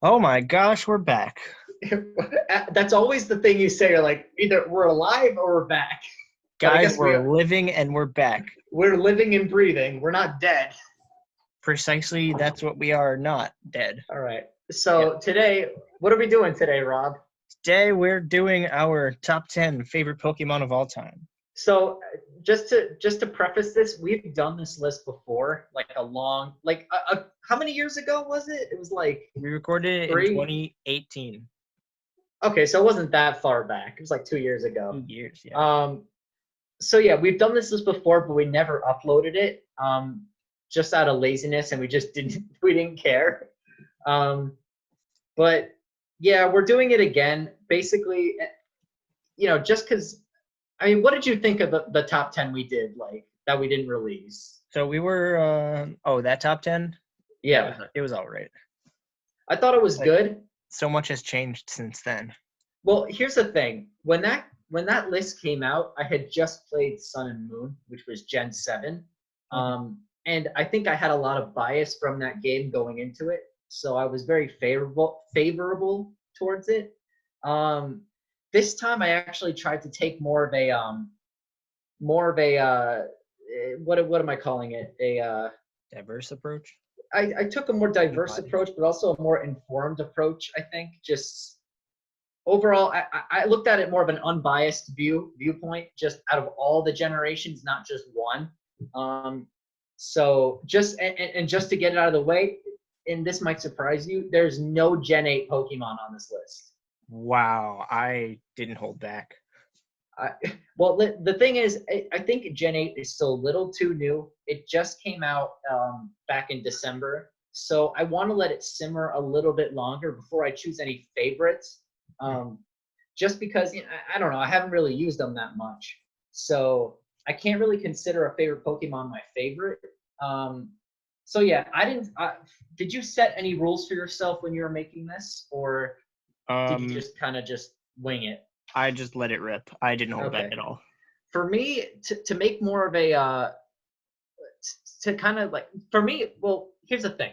Oh my gosh, we're back. That's always the thing you say. You're like, either we're alive or we're back. But I Guys, guess we're living and we're back. we're living and breathing. We're not dead. Precisely, that's what we are, not dead. All right. Yeah. So today, what are we doing today, Rob? Today, we're doing our top 10 favorite Pokemon of all time. So just to preface this, we've done this list before, like a long, how many years ago was it? It was like We recorded it in three. 2018. Okay, so it wasn't that far back. It was like 2 years ago. 2 years, yeah. So yeah, we've done this list before, but we never uploaded it, just out of laziness, and we just didn't care. But yeah, we're doing it again. Basically, just because. I mean, what did you think of the top 10 we did, like that we didn't release? So we were, that top 10? Yeah, It was all right. I thought it was Like, good. so much has changed since then. Well, here's the thing: when that list came out, I had just played Sun and Moon, which was Gen 7. And I think I had a lot of bias from that game going into it, so I was very favorable towards it. This time, I actually tried to take more of a what am I calling it? Diverse approach? I took a more diverse Body. approach, but also a more informed approach. I think just overall, I looked at it more of an unbiased viewpoint, just out of all the generations, not just one. So just and just to get it out of the way, and this might surprise you, there's no Gen 8 Pokemon on this list. Wow, I didn't hold back. Well, the thing is, I think Gen 8 is still a little too new. It just came out back in December. So I want to let it simmer a little bit longer before I choose any favorites. Just because, I don't know, I haven't really used them that much. So I can't really consider a favorite Pokemon my favorite. So yeah, did you set any rules for yourself when you were making this? Or did you just kind of just wing it? I just let it rip. I didn't hold back at all. For me, to make more of a to kind of like, for me, well, here's the thing: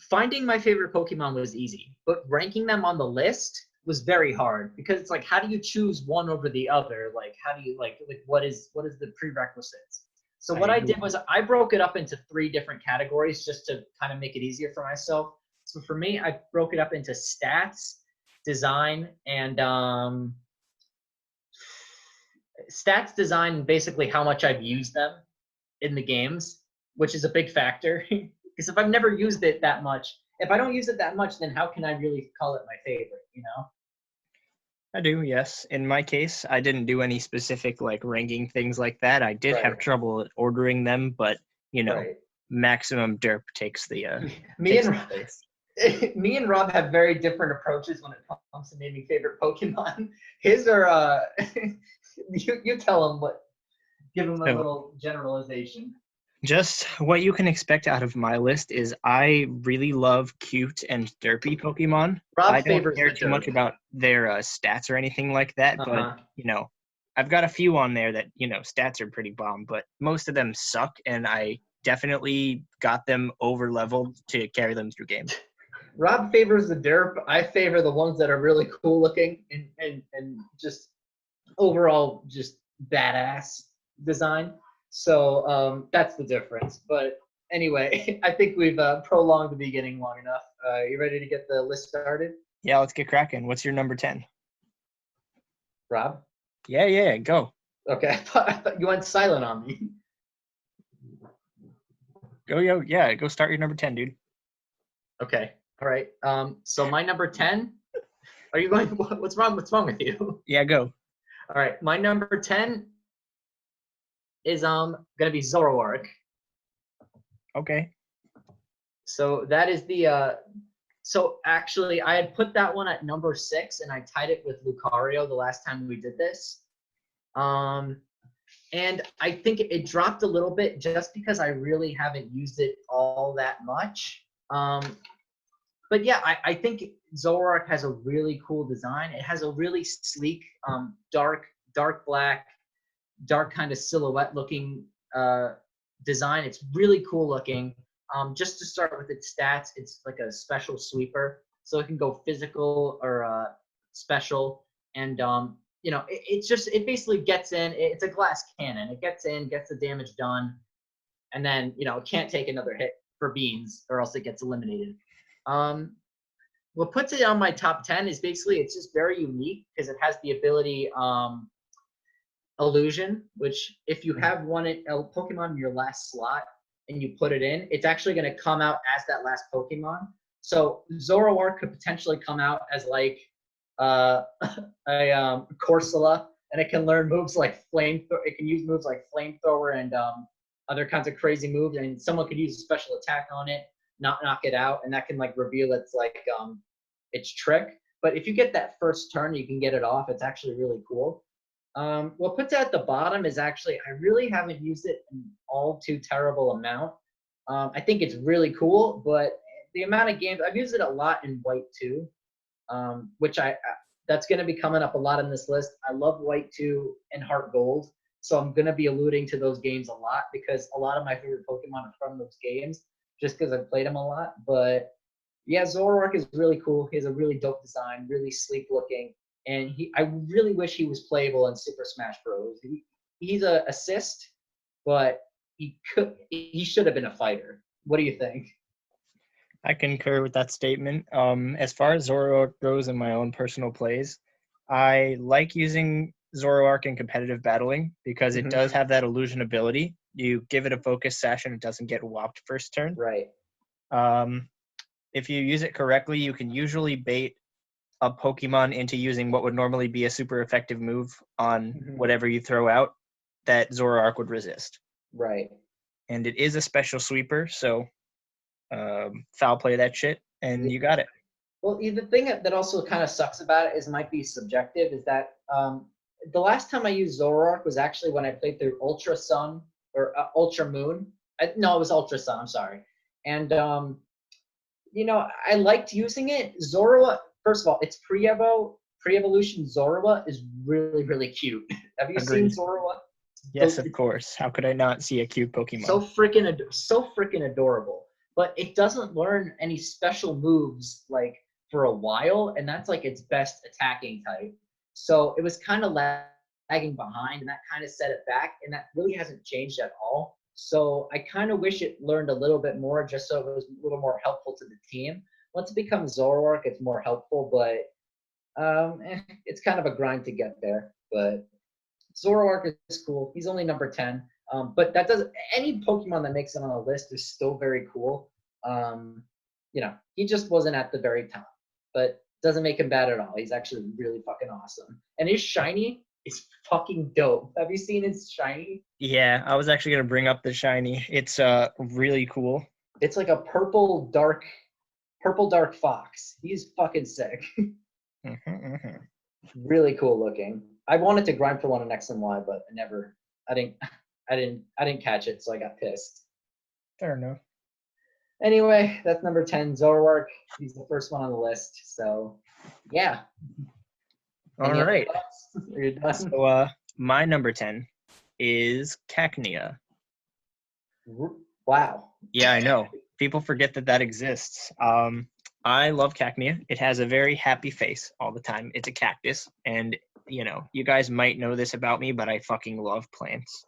finding my favorite Pokemon was easy, but ranking them on the list was very hard, because it's like, how do you choose one over the other? Like, how do you like what is the prerequisites? So what I did was I broke it up into 3 different categories, just to kind of make it easier for myself. So for me, I broke it up into stats, design, and stats, design, basically how much I've used them in the games, which is a big factor. Because if I've never used it that much, if I don't use it that much, then how can I really call it my favorite, I do, yes. In my case, I didn't do any specific like ranking things like that. I did have trouble ordering them, but Right. maximum derp takes the Me takes and the place. me and Rob have very different approaches when it comes to naming favorite Pokemon. His are you tell him what, give him a So little generalization. just what you can expect out of my list is I really love cute and derpy Pokemon. Rob I don't favors care the too much derp. about their stats or anything like that, but I've got a few on there that stats are pretty bomb, but most of them suck, and I definitely got them over leveled to carry them through games. Rob favors the derp. I favor the ones that are really cool looking and just overall just badass design. So that's the difference. But anyway, I think we've prolonged the beginning long enough. You ready to get the list started? Yeah, let's get cracking. What's your number 10? Rob? Yeah, go. Okay, I thought you went silent on me. Go start your number 10, dude. Okay, all right. So my number 10. Are you going? What's wrong? What's wrong with you? Yeah, go. All right, my number 10 is gonna be Zoroark. Okay. So that is the so actually I had put that one at number 6, and I tied it with Lucario the last time we did this. And I think it dropped a little bit just because I really haven't used it all that much. But yeah, I think Zoroark has a really cool design. It has a really sleek, dark black, dark kind of silhouette looking design. It's really cool looking. Just to start with its stats, it's like a special sweeper. so it can go physical or special. And it basically gets in. It's a glass cannon. It gets in, gets the damage done, and then it can't take another hit for beans, or else it gets eliminated. What puts it on my top 10 is basically it's just very unique because it has the ability illusion, which if you have a Pokemon in your last slot and you put it in, it's actually going to come out as that last Pokemon. So Zoroark could potentially come out as like a Corsola, and it can learn moves like flamethrower. It can use moves like flamethrower and other kinds of crazy moves, and someone could use a special attack on it, not knock it out, and that can like reveal its trick. But if you get that first turn, you can get it off. It's actually really cool. What puts it at the bottom is actually I really haven't used it in all too terrible amount. I think it's really cool, but the amount of games I've used it a lot in White too, which that's going to be coming up a lot in this list. I love White 2 and Heart Gold, so I'm going to be alluding to those games a lot because a lot of my favorite Pokemon are from those games, just because I've played them a lot. But yeah, Zoroark is really cool. He has a really dope design, really sleek looking, and I really wish he was playable in Super Smash Bros. He's a assist, but he should have been a fighter. What do you think? I concur with that statement. As far as Zoroark goes in my own personal plays, I like using Zoroark in competitive battling because it does have that illusion ability. You give it a focus sash and it doesn't get whopped first turn. Right. If you use it correctly, you can usually bait a Pokemon into using what would normally be a super effective move on whatever you throw out that Zoroark would resist. Right. And it is a special sweeper, so foul play that shit, and you got it. Well, the thing that also kind of sucks about it might be subjective, is that the last time I used Zoroark was actually when I played through Ultra Sun or Ultra Moon. No, it was Ultra Sun. I'm sorry. And I liked using it. Zoroark. First of all, it's pre-evolution. Zoroark is really, really cute. Have you seen Zoroark? Yes, of course. How could I not see a cute Pokemon? So freaking adorable. But it doesn't learn any special moves like for a while, and that's like its best attacking type. So it was kind of lagging behind, and that kind of set it back, and that really hasn't changed at all. So I kind of wish it learned a little bit more, just so it was a little more helpful to the team. Once it becomes Zoroark, it's more helpful, but it's kind of a grind to get there. But Zoroark is cool. He's only number 10. But that doesn't. Any Pokemon that makes it on a list is still very cool. He just wasn't at the very top, but doesn't make him bad at all. He's actually really fucking awesome. And his shiny is fucking dope. Have you seen his shiny? Yeah, I was actually gonna bring up the shiny. It's really cool. It's like a purple dark fox. He's fucking sick. Really cool looking. I wanted to grind for one in X and Y, but I didn't catch it, so I got pissed. Fair enough. Anyway, that's number 10, Zoroark. He's the first one on the list. So, yeah. All right. Are you done? So, my number 10 is Cacnea. Wow. Yeah, I know. People forget that exists. I love Cacnea. It has a very happy face all the time. It's a cactus, and you guys might know this about me, but I fucking love plants.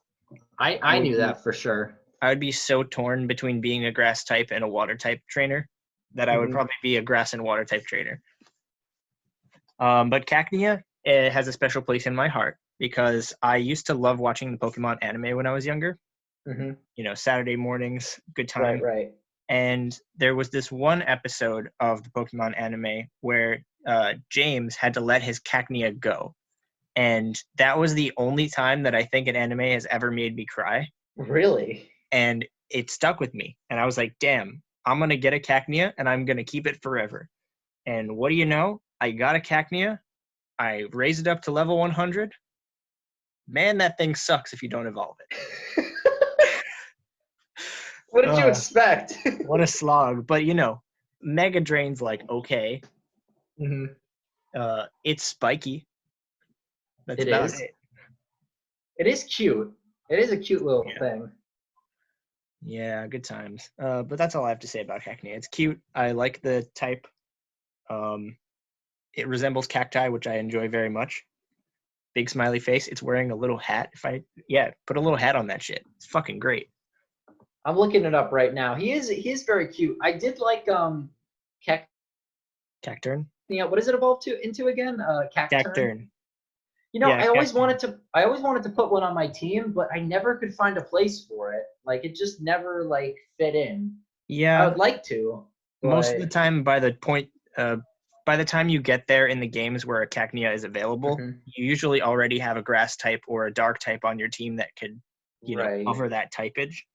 I knew that for sure. I would be so torn between being a grass type and a water type trainer that I would probably be a grass and water type trainer. But Cacnea has a special place in my heart because I used to love watching the Pokemon anime when I was younger. Saturday mornings, good time. Right. And there was this one episode of the Pokemon anime where James had to let his Cacnea go. And that was the only time that I think an anime has ever made me cry. Really? And it stuck with me. And I was like, damn, I'm going to get a Cacnea and I'm going to keep it forever. And what do you know? I got a Cacnea. I raised it up to level 100. Man, that thing sucks if you don't evolve it. What did you expect? What a slog. But, Mega Drain's like, okay. It's spiky. That's about it. It is cute. It is a cute little thing. Yeah, good times. But that's all I have to say about Cacnea. It's cute. I like the type. It resembles cacti, which I enjoy very much. Big smiley face. It's wearing a little hat. Put a little hat on that shit. It's fucking great. I'm looking it up right now. He is very cute. I did like Cacturn. Yeah, what does it evolve into again? Cacturn. Yeah, I always wanted to put one on my team, but I never could find a place for it. Like it just never like fit in. Yeah. I would like to. Most of the time, by the time you get there in the games where a Cacnea is available, you usually already have a grass type or a dark type on your team that could, cover that typage.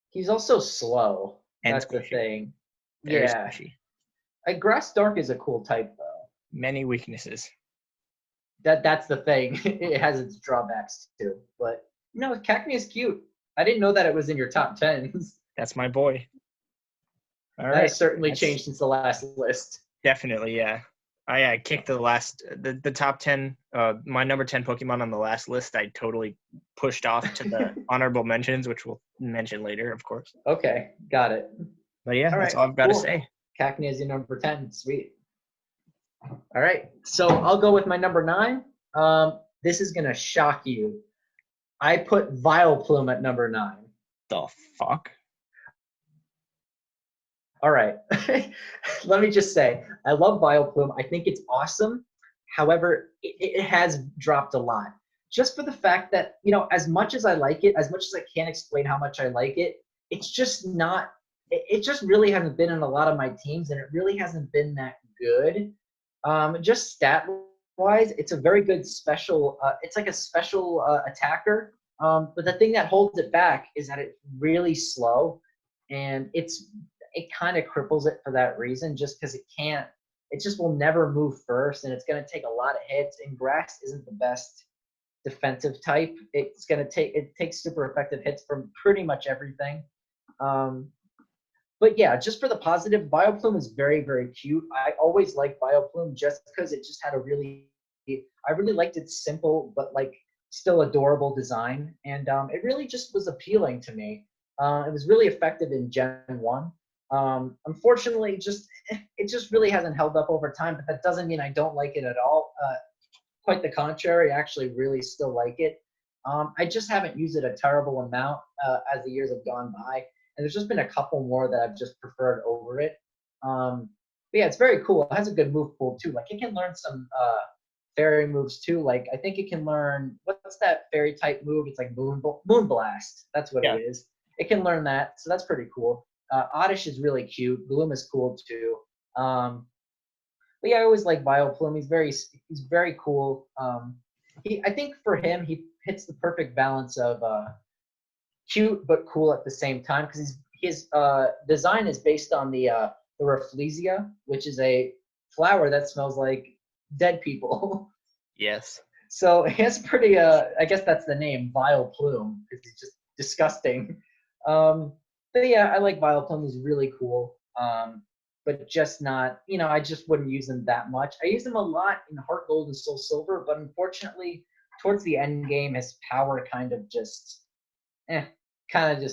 He's also slow. And that's squishy. The thing. Very squishy. A grass dark is a cool type though. Many weaknesses. That's the thing. It has its drawbacks too. But Cacnea is cute. I didn't know that it was in your top 10s. That's my boy. All right. That has certainly changed since the last list. Definitely, yeah. I kicked the top 10, my number 10 Pokemon on the last list. I totally pushed off to the honorable mentions, which we'll mention later, of course. Okay, got it. But yeah, that's all I've got to say. Cacnea is your number 10. Sweet. All right, so I'll go with my number 9. This is going to shock you. I put Vileplume at number 9. The fuck? All right. Let me just say, I love Vileplume. I think it's awesome. However, it has dropped a lot. Just for the fact that, as much as I like it, as much as I can't explain how much I like it, it's just not – it just really hasn't been in a lot of my teams, and it really hasn't been that good. Just stat-wise, it's a very good special it's like a special attacker. But the thing that holds it back is that it's really slow, and it kind of cripples it for that reason, just because it just will never move first, and it's going to take a lot of hits, and grass isn't the best defensive type. It takes super effective hits from pretty much everything. But yeah, just for the positive, Vileplume is very, very cute. I always liked Vileplume just because it just had I really liked its simple but like still adorable design, and it really just was appealing to me. It was really effective in Gen 1. Unfortunately, it just really hasn't held up over time, but that doesn't mean I don't like it at all. Quite the contrary, I actually really still like it. I just haven't used it a terrible amount as the years have gone by, and there's just been a couple more that I've just preferred over it. But yeah, it's very cool. It has a good move pool too. Like it can learn some fairy moves too. Like I think it can learn, what's that fairy type move? It's like Moonblast. That's what it is. It can learn that, so that's pretty cool. Oddish is really cute. Gloom is cool too. But yeah, I always like Vileplume. He's very cool. I think for him, he hits the perfect balance of cute but cool at the same time, because his design is based on the Rafflesia, which is a flower that smells like dead people. Yes. So he has pretty. I guess that's the name, Vileplume, because he's just disgusting. But yeah, I like Vileplume. He's really cool. But just not, I just wouldn't use him that much. I use him a lot in Heart Gold and Soul Silver, but unfortunately, towards the end game, his power kind of just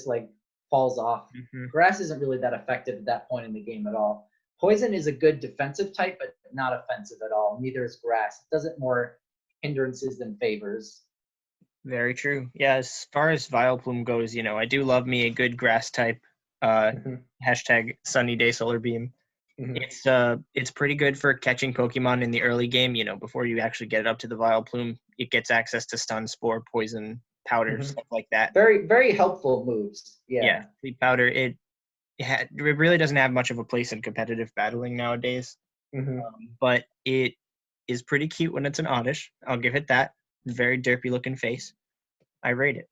like falls off. Mm-hmm. Grass isn't really that effective at that point in the game at all. Poison is a good defensive type, but not offensive at all. Neither is Grass. It does it more hindrances than favors. Very true. Yeah, as far as Vileplume goes, I do love me a good grass type. Hashtag sunny day solar beam. Mm-hmm. It's pretty good for catching Pokemon in the early game, before you actually get it up to the Vileplume. It gets access to Stun, Spore, Poison, Powder, stuff like that. Very, very helpful moves. Yeah, Sleep Powder. It really doesn't have much of a place in competitive battling nowadays. Mm-hmm. But it is pretty cute when it's an Oddish. I'll give it that. Very derpy looking face. I rate it.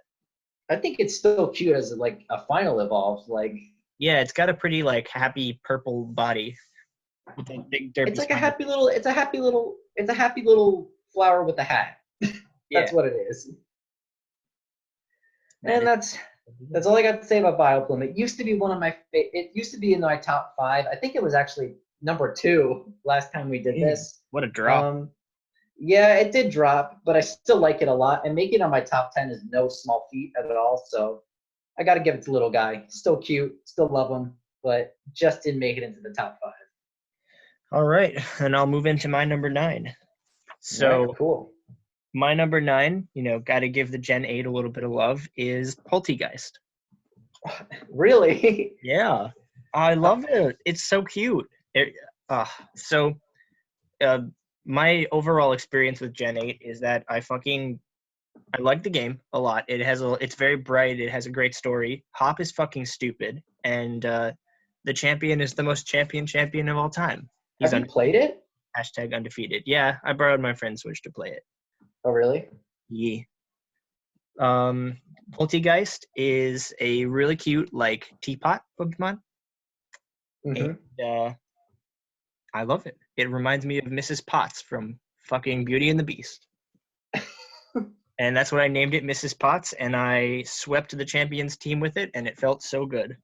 I think it's still cute as like a final evolve. Like, yeah, it's got a pretty like happy purple body with a big derpy. It's like a happy little flower with a hat. That's what it is. And that's all I got to say about Vileplume. It used to be it used to be in my top 5. I think it was actually number 2 last time we did this. What a drop. Yeah, it did drop, but I still like it a lot. And making it on my top 10 is no small feat at all. So I got to give it to little guy. Still cute, still love him, but just didn't make it into the top 5. All right, and I'll move into my number 9. So All right, cool. my number 9, got to give the Gen 8 a little bit of love, is Poltegeist. Really? Yeah, I love it. It's so cute. So my overall experience with Gen 8 is that I like the game a lot. It's very bright. It has a great story. Hop is fucking stupid, and the champion is the most champion of all time. He's Have you played it? #undefeated. Yeah, I borrowed my friend's Switch to play it. Oh, really? Yeah. Poltegeist is a really cute like teapot Pokemon, and I love it. It reminds me of Mrs. Potts from fucking Beauty and the Beast. And that's what I named it, Mrs. Potts, and I swept the champions team with it, and it felt so good.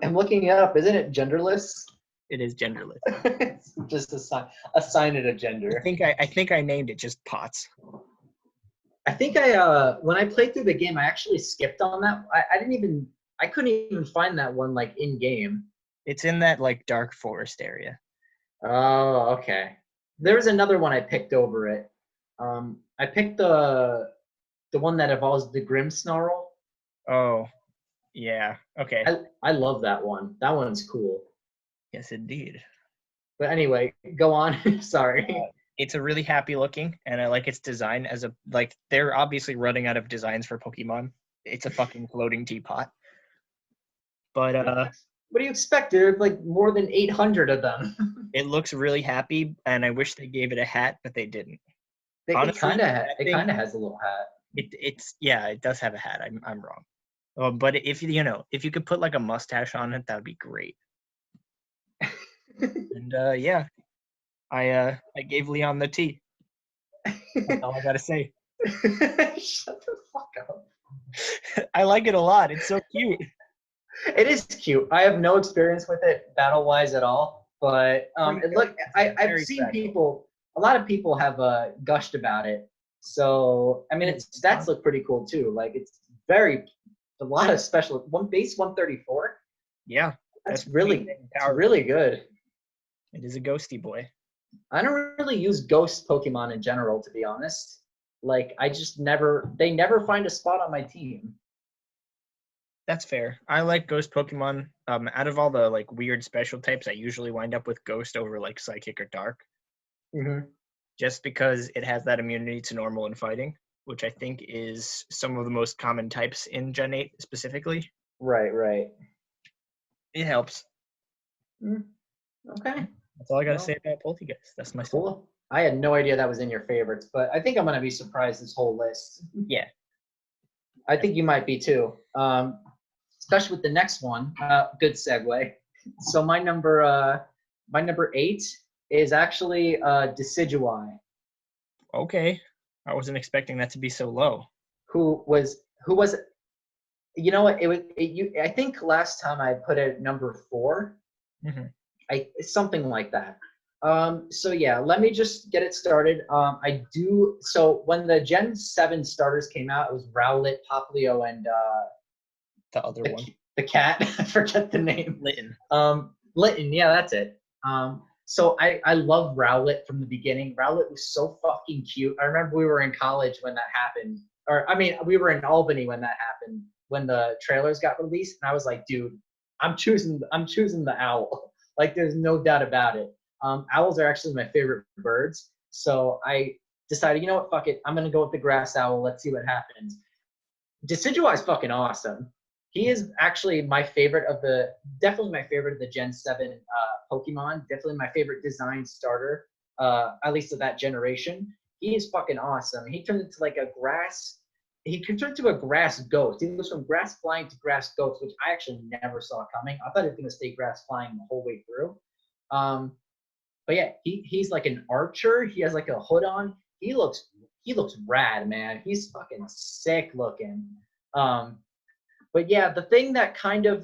I'm looking it up. Isn't it genderless? It is genderless. It's just assign it a gender. I think I named it just Potts. I think when I played through the game, I actually skipped on that. I couldn't even find that one like in game. It's in that like dark forest area. Oh, okay. There was another one I picked over it. I picked the one that evolves the Grimmsnarl. Oh, yeah. Okay. I love that one. That one's cool. Yes, indeed. But anyway, go on. Sorry. It's a really happy looking, and I like its design they're obviously running out of designs for Pokemon. It's a fucking floating teapot. But what do you expect? There's like more than 800 of them. It looks really happy, and I wish they gave it a hat, but they didn't. Honestly, it kind of has a little hat. It does have a hat. I'm wrong. But if you could put like a mustache on it, that would be great. And yeah, I gave Leon the T. That's all I gotta say. Shut the fuck up. I like it a lot. It's so cute. It is cute. I have no experience with it battle-wise at all, but I've seen people. A lot of people have gushed about it. So I mean, its stats look pretty cool too. Like it's a lot of special. One base 134. Yeah, that's really good. It is a ghosty boy. I don't really use ghost Pokemon in general, to be honest. Like they never find a spot on my team. That's fair. I like ghost Pokemon. Out of all the like weird special types, I usually wind up with ghost over like psychic or dark. Mm-hmm. Just because it has that immunity to normal and fighting, which I think is some of the most common types in Gen 8 specifically. Right. It helps. Okay. That's all I got to say about Poltegeist. That's my cool. Stuff. I had no idea that was in your favorites, but I think I'm going to be surprised this whole list. Yeah. I think you might be too. Especially with the next one. Good segue. So my number 8 is actually Decidueye. Okay. I wasn't expecting that to be so low. Who was it? You know what? I think last time I put it at number 4. Mm-hmm. Something like that. So yeah, let me just get it started. So when the Gen 7 starters came out, it was Rowlet, Popplio, and the other one. The cat. I forget the name. Litten. Litten, yeah, that's it. So I love Rowlet from the beginning. Rowlet was so fucking cute. I remember we were in college when that happened. We were in Albany when that happened, when the trailers got released, and I was like, dude, I'm choosing the owl. Like, there's no doubt about it. Owls are actually my favorite birds. So I decided, you know what, fuck it. I'm going to go with the grass owl. Let's see what happens. Decidueye is fucking awesome. He is actually definitely my favorite of the Gen 7 Pokemon. Definitely my favorite design starter, at least of that generation. He is fucking awesome. He turned into like a grass ghost. He goes from grass flying to grass ghost, which I actually never saw coming. I thought he was going to stay grass flying the whole way through. But yeah, he's like an archer. He has like a hood on. He looks rad, man. He's fucking sick looking. But yeah, the thing that kind of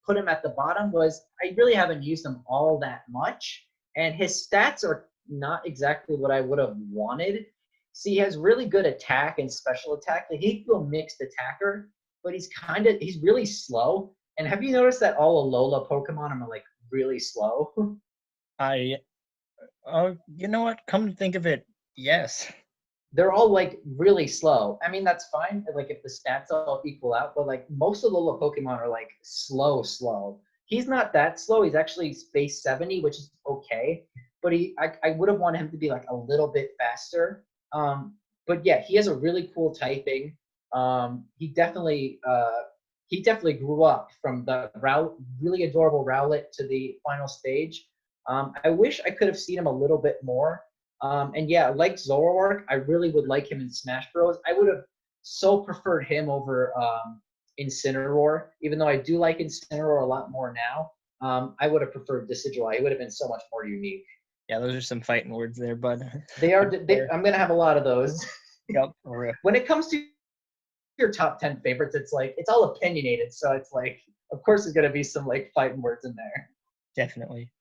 put him at the bottom was I really haven't used him all that much, and his stats are not exactly what I would have wanted. See, he has really good attack and special attack. Like, he can go mixed attacker, but he's really slow. And have you noticed that all Alola Pokemon are like really slow? I Oh, you know what? Come to think of it, yes. They're all like really slow. I mean, that's fine. Like if the stats all equal out, but like most of the little Pokemon are like slow. He's not that slow. He's actually space 70, which is okay. But I would have wanted him to be like a little bit faster. But yeah, he has a really cool typing. He definitely grew up from the really adorable Rowlet to the final stage. I wish I could have seen him a little bit more. And yeah, like Zoroark, I really would like him in Smash Bros. I would have so preferred him over Incineroar, even though I do like Incineroar a lot more now. I would have preferred Decidueye. It would have been so much more unique. Yeah, those are some fighting words there, bud. I'm gonna have a lot of those. Yep. When it comes to your top 10 favorites, it's like it's all opinionated, so it's like of course there's gonna be some like fighting words in there. Definitely.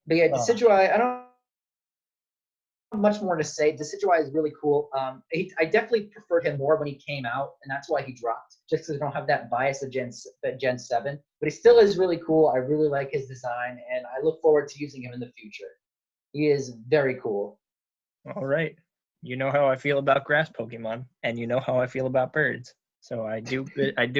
But yeah, Decidueye, I don't have much more to say. Decidueye is really cool. I definitely preferred him more when he came out, and that's why he dropped, just because I don't have that bias of Gen 7. But he still is really cool. I really like his design, and I look forward to using him in the future. He is very cool. All right. You know how I feel about grass Pokemon, and you know how I feel about birds. So I do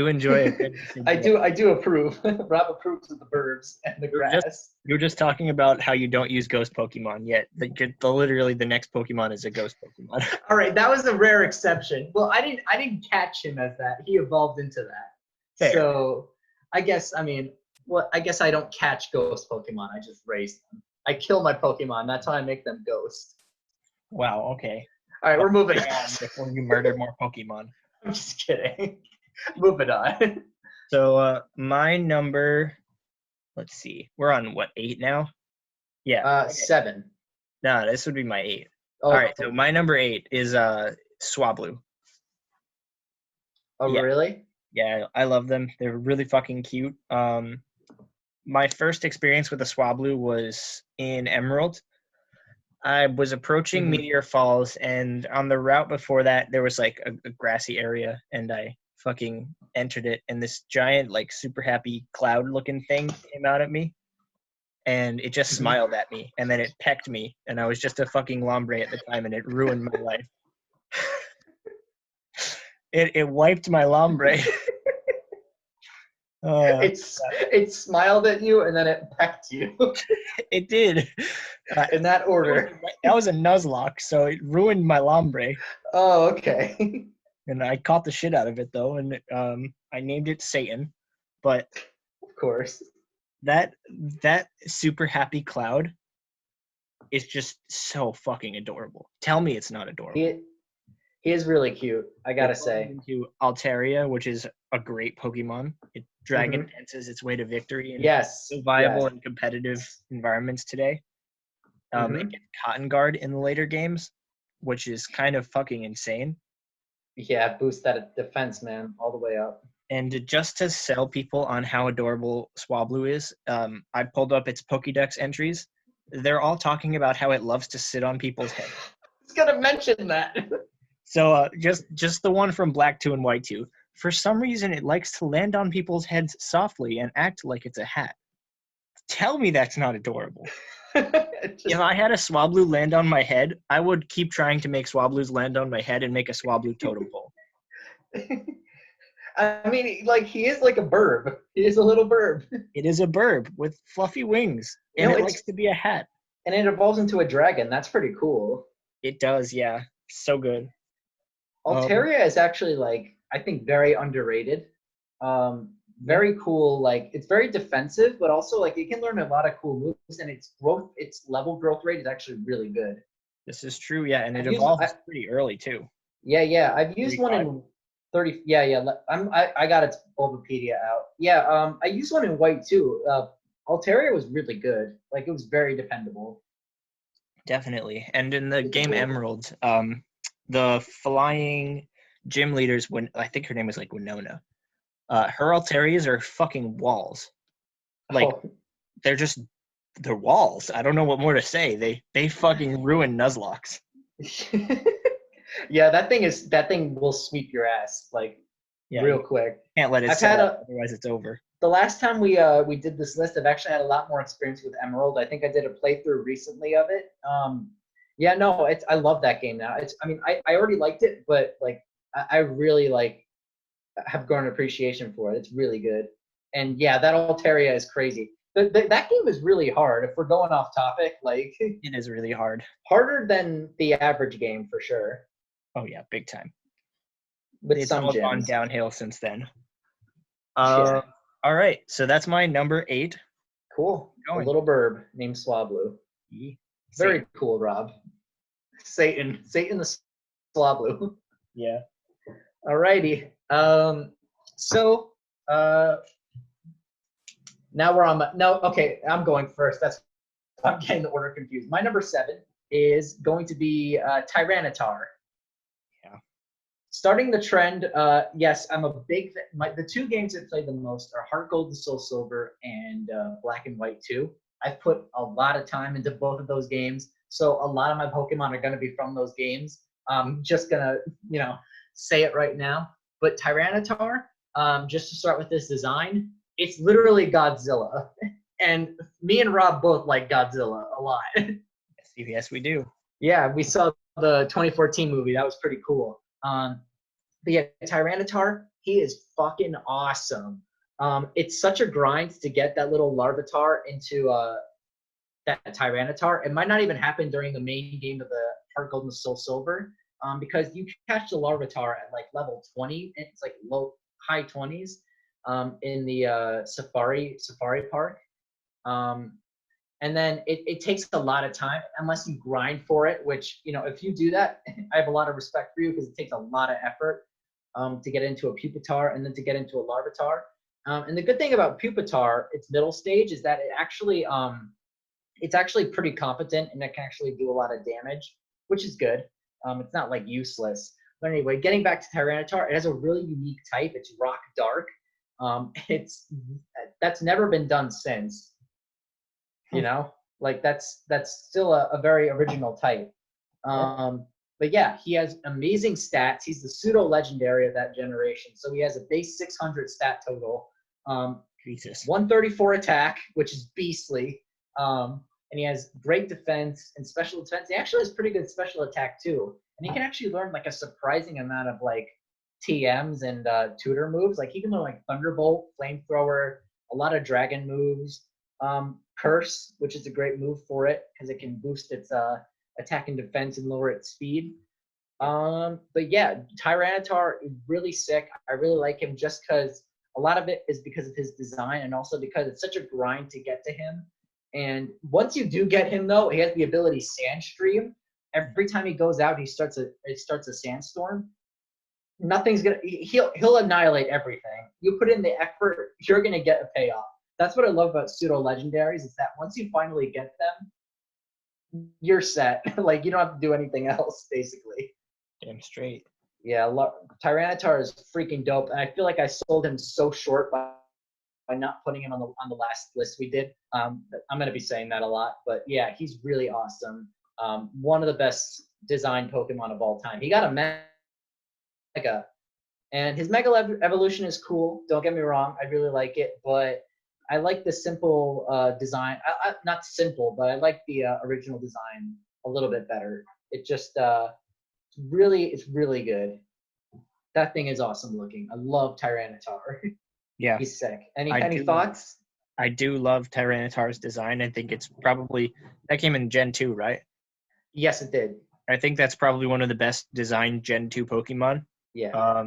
enjoy it. I do approve. Rob approves of the birds and the grass. You're just talking about how you don't use ghost Pokemon yet. Literally the next Pokemon is a ghost Pokemon. All right, that was a rare exception. Well, I didn't catch him as that. He evolved into that. Fair. So I guess I don't catch ghost Pokemon. I just raise them. I kill my Pokemon. That's how I make them ghost. Wow. Okay. All right, we're moving on. Before you murder more Pokemon. I'm just kidding. Moving on. So my number, let's see, we're on what, 8 now? Yeah. 7. No, this would be my 8. Oh, all right, so my number 8 is Swablu. Oh, yeah. Really? Yeah, I love them. They're really fucking cute. My first experience with a Swablu was in Emerald. I was approaching Meteor Falls, and on the route before that, there was like a grassy area, and I fucking entered it, and this giant, like, super happy cloud-looking thing came out at me, and it just smiled at me, and then it pecked me, and I was just a fucking Lombre at the time, and it ruined my life. It wiped my Lombre. It smiled at you and then it pecked you. It did. In that order. That was a Nuzlocke, so it ruined my Lombre. Oh, okay. And I caught the shit out of it, though, and I named it Satan. But of course, that super happy cloud is just so fucking adorable. Tell me it's not adorable. He is really cute, I gotta say. Into Altaria, which is a great Pokemon. It dragon dances its way to victory in so viable and competitive environments today. It gets Cotton Guard in the later games, which is kind of fucking insane. Yeah, boost that defense, man, all the way up. And just to sell people on how adorable Swablu is, I pulled up its Pokédex entries. They're all talking about how it loves to sit on people's heads. I was gonna mention that. So just the one from Black 2 and White 2. For some reason, it likes to land on people's heads softly and act like it's a hat. Tell me that's not adorable. If I had a Swablu land on my head, I would keep trying to make Swablus land on my head and make a Swablu totem pole. I mean, like, he is like a burb. He is a little burb. It is a burb with fluffy wings, and it likes to be a hat. And it evolves into a dragon. That's pretty cool. It does, yeah. So good. Altaria is actually, like, I think very underrated. Very cool. Like, it's very defensive, but also, like, it can learn a lot of cool moves, and its level growth rate is actually really good. This is true, yeah, and it evolves pretty early too. Yeah. I've used one in 30. Yeah. I got its Bulbapedia out. Yeah. I used one in White too. Altaria was really good. Like, it was very dependable. Definitely, and in the game Emerald, the flying gym leaders, I think her name was like Winona. Her Altarias are fucking walls. Like, they're walls. I don't know what more to say. They fucking ruin Nuzlocks. Yeah, that thing will sweep your ass, like, real quick. Can't let it set up, otherwise it's over. the last time we did this list, I've actually had a lot more experience with Emerald. I think I did a playthrough recently of it. Yeah, no, I love that game now. I already liked it, but like I really like have grown an appreciation for it. It's really good. And yeah, that Altaria is crazy. That game is really hard. If we're going off topic, like it is really hard. Harder than the average game for sure. Oh yeah, big time. With it's some all gems. gone downhill since then. Yeah. All right, so that's my number 8. Cool. A little burb named Swablu. Very cool, Rob. Satan the Swablu. Yeah. All righty. So now we're on okay, I'm going first. I'm getting the order confused. My number 7 is going to be Tyranitar. Yeah. Starting the trend, yes, I'm a big the 2 games I played the most are Heart Gold and Soul Silver and Black and White 2. I've put a lot of time into both of those games, so a lot of my Pokemon are going to be from those games. I'm just going to, say it right now. But Tyranitar, just to start with this design, it's literally Godzilla. And me and Rob both like Godzilla a lot. Yes, we do. Yeah, we saw the 2014 movie. That was pretty cool. But yeah, Tyranitar, he is fucking awesome. It's such a grind to get that little Larvitar into that Tyranitar. It might not even happen during the main game of the Heart Gold and Soul Silver, because you catch the Larvitar at like level 20. It's like high 20s in the Safari Park. And then it takes a lot of time unless you grind for it, which, if you do that, I have a lot of respect for you because it takes a lot of effort to get into a Pupitar and then to get into a Larvitar. And the good thing about Pupitar, its middle stage, is that it's actually pretty competent and it can actually do a lot of damage, which is good. It's not like useless. But anyway, getting back to Tyranitar, it has a really unique type. It's Rock Dark. That's never been done since. Like that's still a very original type. But yeah, he has amazing stats. He's the pseudo legendary of that generation. So he has a base 600 stat total. Jesus. 134 attack, which is beastly. And he has great defense and special defense. He actually has pretty good special attack too. And he can actually learn like a surprising amount of like TMs and tutor moves. Like he can learn like Thunderbolt, Flamethrower, a lot of dragon moves. Curse, which is a great move for it because it can boost its attack and defense and lower its speed. But yeah, Tyranitar is really sick. I really like him just because a lot of it is because of his design and also because it's such a grind to get to him. And once you do get him, though, he has the ability Sandstream. Every time he goes out, it starts a sandstorm. He'll annihilate everything. You put in the effort, you're gonna get a payoff. That's what I love about pseudo legendaries is that once you finally get them, you're set. Like you don't have to do anything else, basically. Damn straight. Yeah, Tyranitar is freaking dope, and I feel like I sold him so short by not putting him on the last list we did. I'm gonna be saying that a lot, but yeah, he's really awesome. One of the best designed Pokemon of all time. He got a Mega, and his Mega evolution is cool. Don't get me wrong, I really like it, but I like the simple design. Not simple, but I like the original design a little bit better. It just it's really good. That thing is awesome looking. I love Tyranitar. Yeah, he's sick. Any thoughts? I do love Tyranitar's design. I think it's probably that came in Gen 2, right? Yes, it did. I think that's probably one of the best designed Gen 2 Pokemon. Yeah.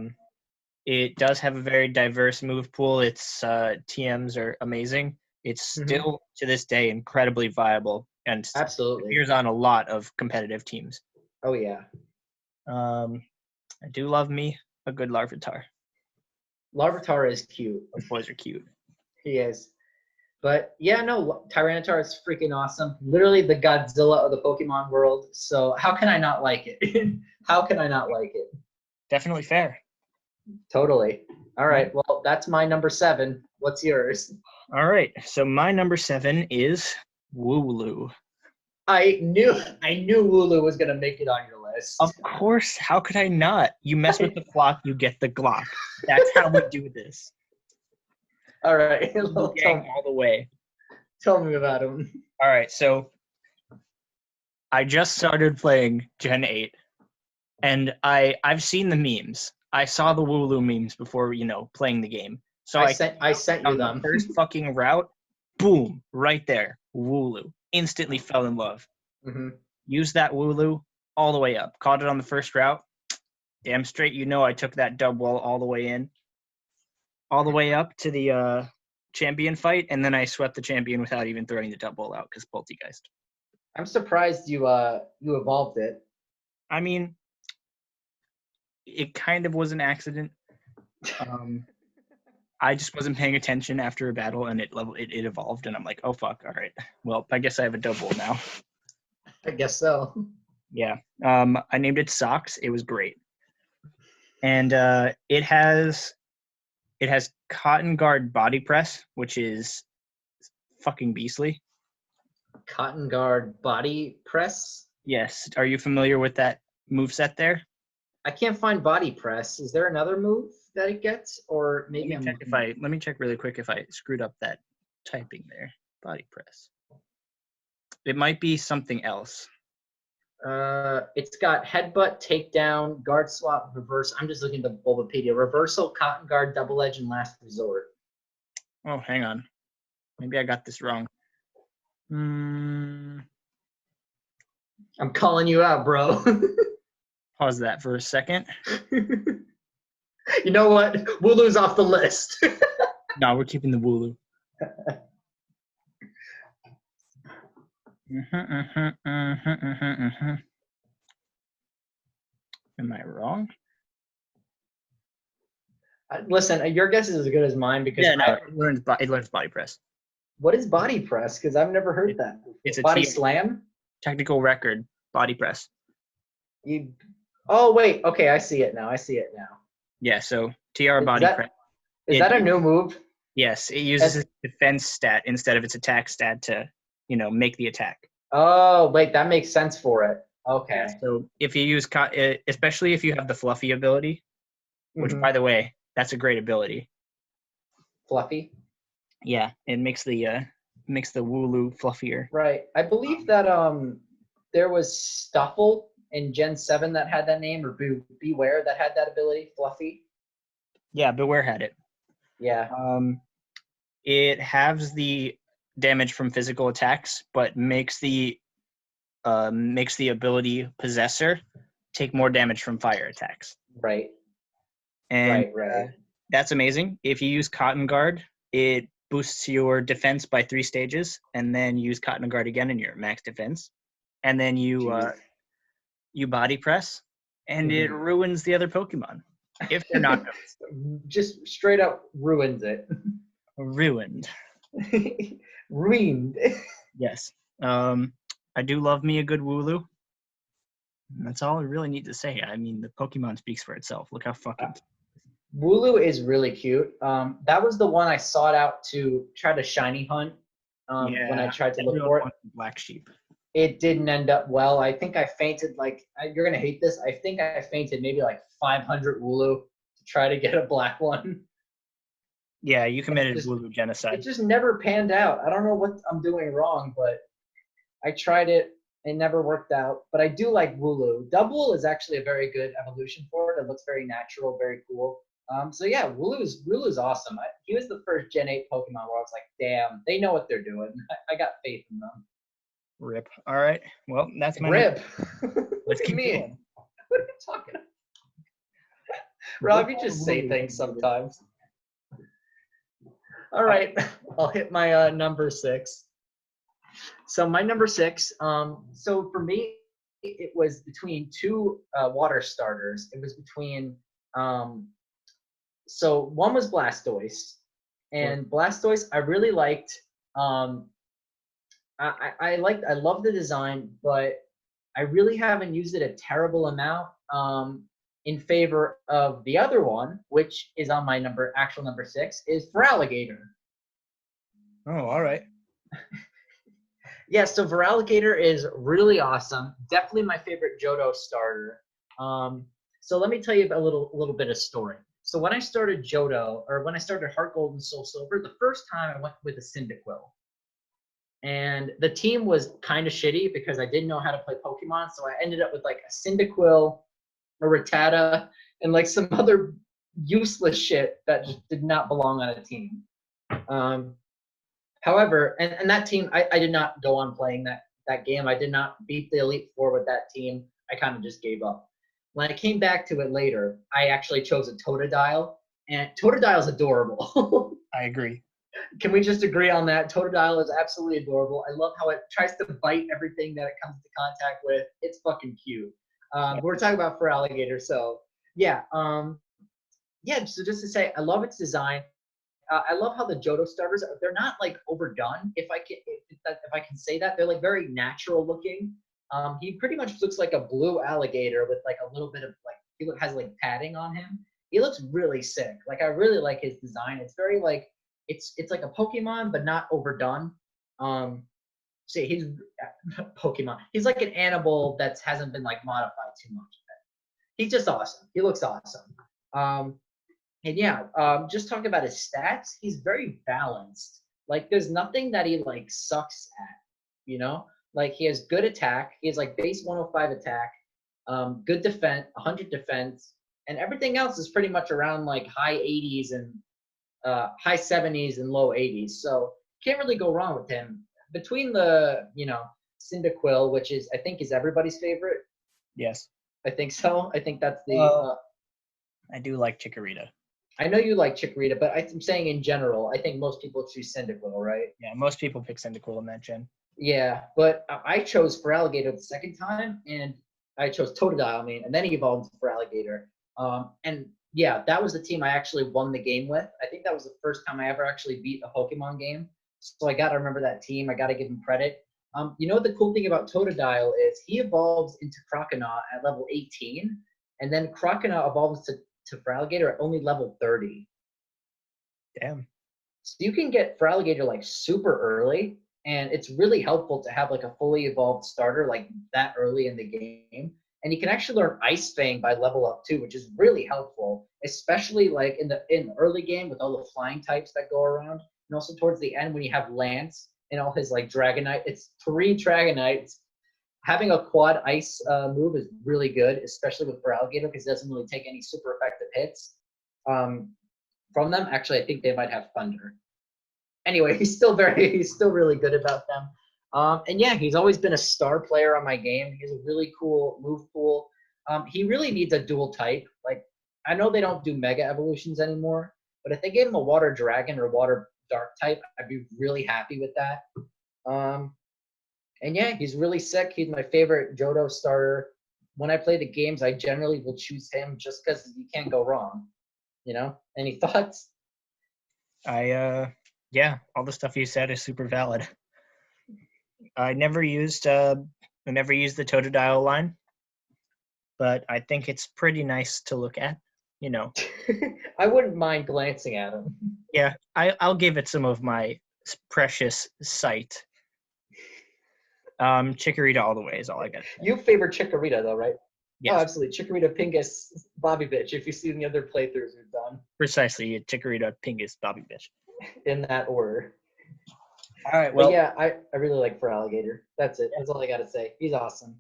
It does have a very diverse move pool. Its TMs are amazing. It's still, to this day, incredibly viable and absolutely appears on a lot of competitive teams. Oh, yeah. I do love me a good Larvitar. Larvitar is cute. Those boys are cute. He is. But, yeah, no, Tyranitar is freaking awesome. Literally the Godzilla of the Pokemon world. So how can I not like it? How can I not like it? Definitely fair. Totally. All right. Well, that's my number 7. What's yours? All right. So my number 7 is Wooloo. I knew Wooloo was gonna make it on your list. Of course. How could I not? You mess with the flock, you get the Glock. That's how we do this. All right. Gang all the way. Tell me about him. All right, so I just started playing Gen 8, and I've seen the memes. I saw the Wooloo memes before, playing the game. So I sent you on the them. first fucking route, boom, right there, Wooloo. Instantly fell in love. Mm-hmm. Used that Wooloo all the way up. Caught it on the first route. Damn straight, I took that dub wall all the way in. All the way up to the champion fight, and then I swept the champion without even throwing the dub wall out because Poltergeist. I'm surprised you evolved it. I mean, it kind of was an accident. I just wasn't paying attention after a battle, and it evolved, and I'm like, oh fuck, all right. Well, I guess I have a dub wall now. I guess so. Yeah. I named it Socks. It was great. And it has Cotton Guard Body Press, which is fucking beastly. Cotton Guard Body Press? Yes. Are you familiar with that moveset there? I can't find Body Press. Is there another move that it gets? Or maybe let me check really quick if I screwed up that typing there. Body Press. It might be something else. It's got headbutt, takedown, guard swap, reverse. I'm just looking at the Bulbapedia. Reversal, cotton guard, double edge, and last resort. Oh, hang on. Maybe I got this wrong. I'm calling you out, bro. Pause that for a second. You know what? Wooloo's off the list. No, we're keeping the Wooloo. Am I wrong? Listen, your guess is as good as mine because it learns body press. What is body press? Because I've never heard that. It's a body slam. Technical record body press. Oh wait, okay, I see it now. Yeah, so TR body press. Is that a new move? Yes, it uses its defense stat instead of its attack stat to, make the attack. Oh, wait, that makes sense for it. Okay. Yeah, so if you use, especially if you have the Fluffy ability, which, by the way, that's a great ability. Fluffy? Yeah, it makes the Wooloo fluffier. Right. I believe that there was Stuffle in Gen 7 that had that name, or Beware that had that ability, Fluffy. Yeah, Beware had it. Yeah. It halves the damage from physical attacks, but makes the ability Possessor take more damage from fire attacks. Right. And right. That's amazing. If you use Cotton Guard, it boosts your defense by 3 stages, and then use Cotton Guard again in your max defense, and then you body press, and it ruins the other Pokemon if they're not just straight up ruins it. Ruined. Ruined. Yes. I do love me a good Wooloo. That's all I really need to say. I mean, the Pokemon speaks for itself. Look how fucking Wooloo is really cute. That was the one I sought out to try to shiny hunt when I tried to look for it. Black Sheep. It didn't end up well. I think I fainted you're going to hate this. I think I fainted maybe 500 Wooloo to try to get a black one. Yeah, you committed Wooloo genocide. It just never panned out. I don't know what I'm doing wrong, but I tried it. It never worked out. But I do like Wooloo. Double is actually a very good evolution for it. It looks very natural, very cool. So yeah, Wooloo's awesome. He was the first Gen 8 Pokemon where I was like, damn, they know what they're doing. I got faith in them. Rip. All right. Well, that's my Rip. What do you mean? What are you talking about? Rob, you just say things sometimes. All right, I'll hit my number 6. So my number 6, so for me, it was between 2 water starters. It was between, so one was Blastoise, and Blastoise I really liked. I love the design, but I really haven't used it a terrible amount in favor of the other one, which is on my actual number 6, is Feraligatr. Oh, all right. Yeah, so Feraligatr is really awesome. Definitely my favorite Johto starter. So let me tell you a little bit of story. So when I started Johto, or when I started Heart Gold and Soul Silver, the first time I went with a Cyndaquil. And the team was kind of shitty because I didn't know how to play Pokemon. So I ended up with like a Cyndaquil, a Rattata, and like some other useless shit that just did not belong on a team. However, and that team, I did not go on playing that game. I did not beat the Elite Four with that team. I kind of just gave up. When I came back to it later, I actually chose a Totodile, and Totodile is adorable. I agree. Can we just agree on that? Totodile is absolutely adorable. I love how it tries to bite everything that it comes into contact with. It's fucking cute. We're talking about Feraligatr, so yeah. So just to say, I love its design. I love how the Johto starters they're not like overdone. If I can say that, they're like very natural looking. He pretty much looks like a blue alligator with like a little bit of like he has like padding on him. He looks really sick. Like I really like his design. It's very like it's like a Pokemon but not overdone. See, he's Pokemon. He's like an animal that hasn't been like modified too much. He's just awesome. He looks awesome. And yeah, just talking about his stats, he's very balanced. Like, there's nothing that he like sucks at, you know. Like he has good attack. He has like base 105 attack, good defense, 100 defense, and everything else is pretty much around like high 80s and high 70s and low 80s. So can't really go wrong with him. Between the Cyndaquil, which is I think is everybody's favorite. Yes. I think so. I think that's the. I do like Chikorita. I know you like Chikorita, but I'm saying in general, I think most people choose Cyndaquil, right? Yeah, most people pick Cyndaquil in that gen. Yeah, but I chose Feraligatr the second time, and I chose Totodile, and then he evolved into Feraligatr. And yeah, that was the team I actually won the game with. I think that was the first time I ever actually beat a Pokemon game. So I got to remember that team. I got to give him credit. You know what the cool thing about Totodile is? He evolves into Croconaw at level 18, and then Croconaw evolves to Feraligatr at only level 30. Damn. So you can get Feraligatr like super early, and it's really helpful to have like a fully evolved starter like that early in the game. And you can actually learn Ice Fang by level up too, which is really helpful, especially like in the early game with all the flying types that go around, and also towards the end when you have Lance and all his like Dragonite. It's 3 Dragonites. Having a quad ice move is really good, especially with Feraligatr because it doesn't really take any super effective hits from them. Actually, I think they might have Thunder. Anyway, he's still really good about them. And yeah, he's always been a star player on my game. He has a really cool move pool. He really needs a dual type. Like I know they don't do mega evolutions anymore, but if they gave him a water dragon or water dark type, I'd be really happy with that. And yeah, he's really sick. He's my favorite Johto starter. When I play the games, I generally will choose him just because you can't go wrong. Any thoughts? Yeah, all the stuff you said is super valid. I never used the Totodile line, but I think it's pretty nice to look at. I wouldn't mind glancing at him. Yeah, I'll give it some of my precious sight. Chikorita all the way is all I got. You favor Chikorita though, right? Yes. Oh, absolutely. Chikorita, Pingus, Bobby Bitch. If you've seen the other playthroughs we've done. Precisely, Chikorita, Pingus, Bobby Bitch. In that order. All right. Well, but yeah, I really like Feraligatr. That's it. That's all I got to say. He's awesome.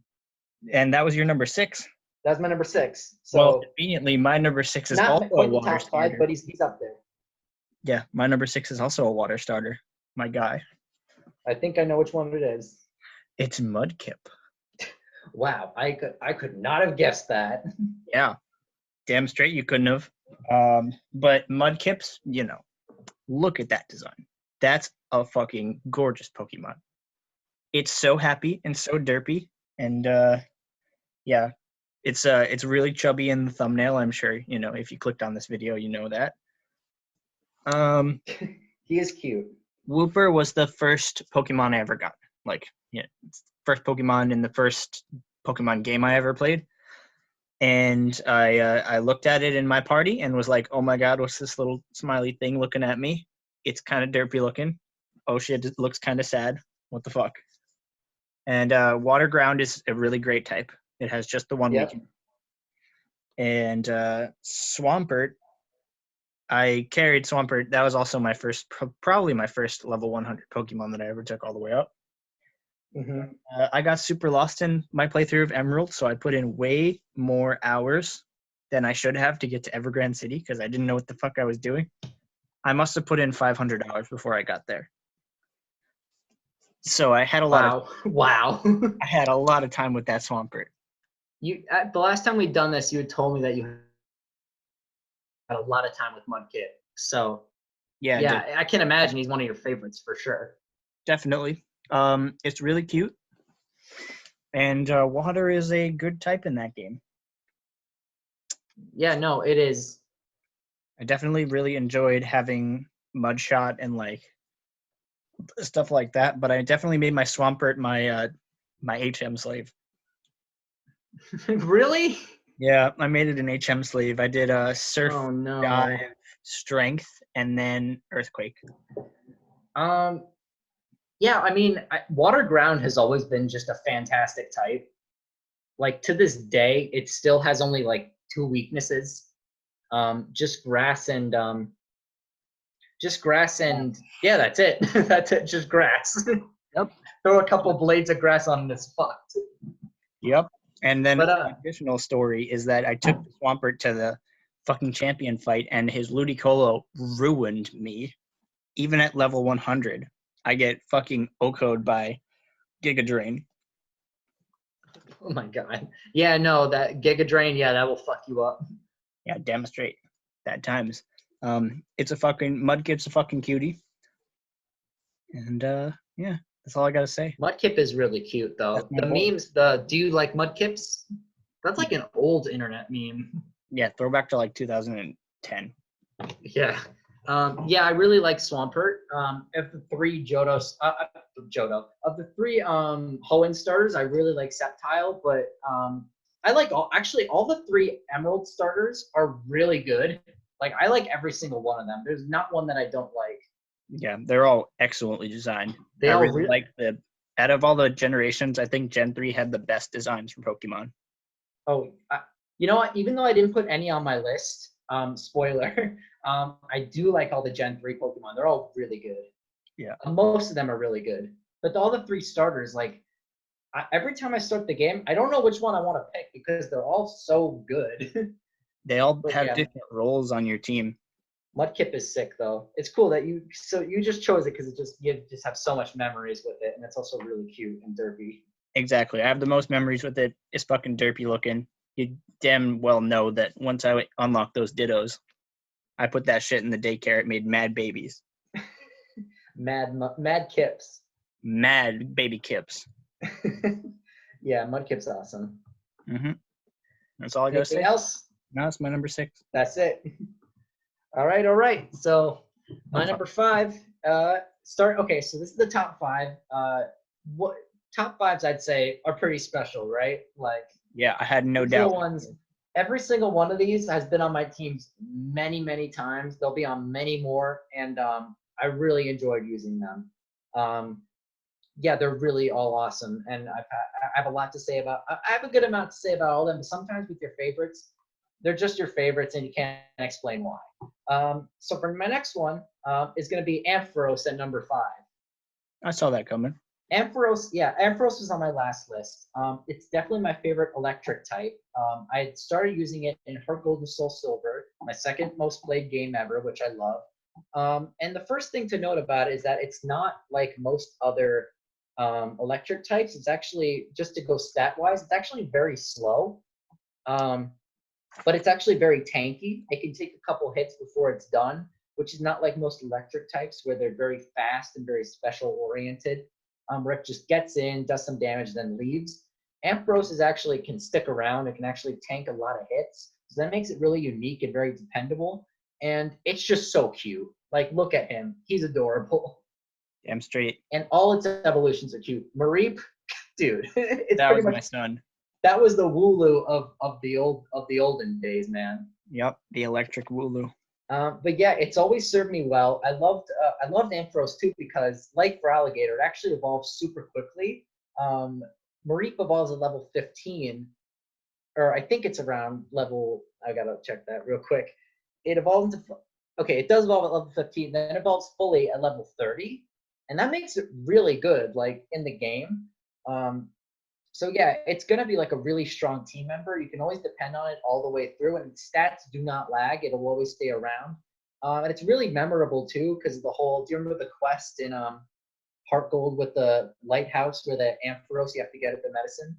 And that was your number 6. That's my number 6. So well, conveniently, my number 6 is also a water top starter. 5, but he's up there. Yeah, my number 6 is also a water starter. My guy. I think I know which one it is. It's Mudkip. Wow, I could not have guessed that. Yeah, damn straight you couldn't have. But Mudkips, look at that design. That's a fucking gorgeous Pokemon. It's so happy and so derpy, and yeah, it's really chubby in the thumbnail. I'm sure if you clicked on this video, you know that. He is cute. Wooper was the first Pokemon I ever got. First Pokemon in the first Pokemon game I ever played. And I looked at it in my party and was like, oh my god, what's this little smiley thing looking at me? It's kind of derpy looking. Oh shit, it looks kind of sad. What the fuck? And Water Ground is a really great type. It has just the one weakness. And Swampert I carried Swampert. That was also my first, probably my first level 100 Pokemon that I ever took all the way up. Mm-hmm. I got super lost in my playthrough of Emerald, so I put in way more hours than I should have to get to Evergrande City because I didn't know what the fuck I was doing. I must have put in 500 hours before I got there. So I had a lot of wow. I had a lot of time with that Swampert. The last time we'd done this, you had told me that you had a lot of time with Mudkip. So yeah, I can imagine he's one of your favorites for sure. Definitely. It's really cute, and water is a good type in that game. Yeah, no, it is. I definitely really enjoyed having Mudshot and like stuff like that, but I definitely made my Swampert my HM slave. Really? Yeah, I made it an HM slave. I did a surf, dive, strength, and then earthquake. Yeah, I mean, water ground has always been just a fantastic type. Like to this day, it still has only like 2 weaknesses. Just grass and yeah, that's it. That's it. Just grass. Yep. Throw a couple blades of grass on this fucked. Yep. And then the additional story is that I took the Swampert to the fucking champion fight, and his Ludicolo ruined me. Even at level 100, I get fucking OHKO'd by Giga Drain. Oh my god. Yeah, no, that Giga Drain, yeah, that will fuck you up. Yeah, damn straight. That times. It's a fucking Mudkip's a fucking cutie. And yeah, that's all I gotta say. Mudkip is really cute though. The memes, do you like Mudkips? That's like an old internet meme. Yeah, throwback to like 2010. Yeah. Yeah, I really like Swampert. Of the three of the three Hoenn starters, I really like Sceptile, but I like all the three Emerald starters are really good. Like I like every single one of them. There's not one that I don't like. Yeah, they're all excellently designed. They I all really like out of all the generations, I think Gen 3 had the best designs for Pokemon. Oh, you know what? Even though I didn't put any on my list, spoiler, I do like all the Gen 3 Pokemon. They're all really good. Yeah. Most of them are really good. But all the three starters, like, every time I start the game, I don't know which one I want to pick because they're all so good. They all have different roles on your team. Mudkip is sick, though. It's cool that you just chose it because you just have so much memories with it, and it's also really cute and derpy. Exactly. I have the most memories with it. It's fucking derpy looking. You damn well know that once I unlocked those Dittos, I put that shit in the daycare. It made mad babies. Mad Kips. Mad baby Kips. Yeah, Mudkip's awesome. Mm-hmm. That's all I gotta say. Anything else? No, it's my number 6. That's it. All right. So my number 5. Okay, so this is the top 5. What top 5s I'd say are pretty special, right? Like yeah, I had no doubt. Every single one of these has been on my teams many times. They'll be on many more, and I really enjoyed using them. Yeah, they're really all awesome, and I have a lot to say about. I have a good amount to say about all of them. But sometimes with your favorites, they're just your favorites, and you can't explain why. So for my next one is going to be Ampharos at number 5. I saw that coming. Ampharos was on my last list. It's definitely my favorite electric type. I had started using it in Heart Gold and Soul Silver, my second most played game ever, which I love. And the first thing to note about it is that it's not like most other electric types. It's actually, just to go stat-wise, it's actually very slow. But it's actually very tanky. It can take a couple hits before it's done, which is not like most electric types where they're very fast and very special-oriented. Where it just gets in, does some damage, then leaves. Ampharos actually can stick around. It can actually tank a lot of hits. So that makes it really unique and very dependable. And it's just so cute. Like, look at him. He's adorable. Damn straight. And all its evolutions are cute. Mareep, dude. That was my son. That was the Wooloo of the olden days, man. Yep, the electric Wooloo. But yeah, it's always served me well. I loved Ampharos too because, like for Alligator, it actually evolves super quickly. Mareep evolves at level 15, or I think it's around level. I gotta check that real quick. It evolves into Okay, it does evolve at level 15, then it evolves fully at level 30, and that makes it really good, like, in the game. Um, so yeah, it's gonna be like a really strong team member. You can always depend on it all the way through, and stats do not lag. It'll always stay around. And it's really memorable too, because of the whole. Do you remember the quest in Heart Gold with the lighthouse where the Ampharos you have to get at the medicine?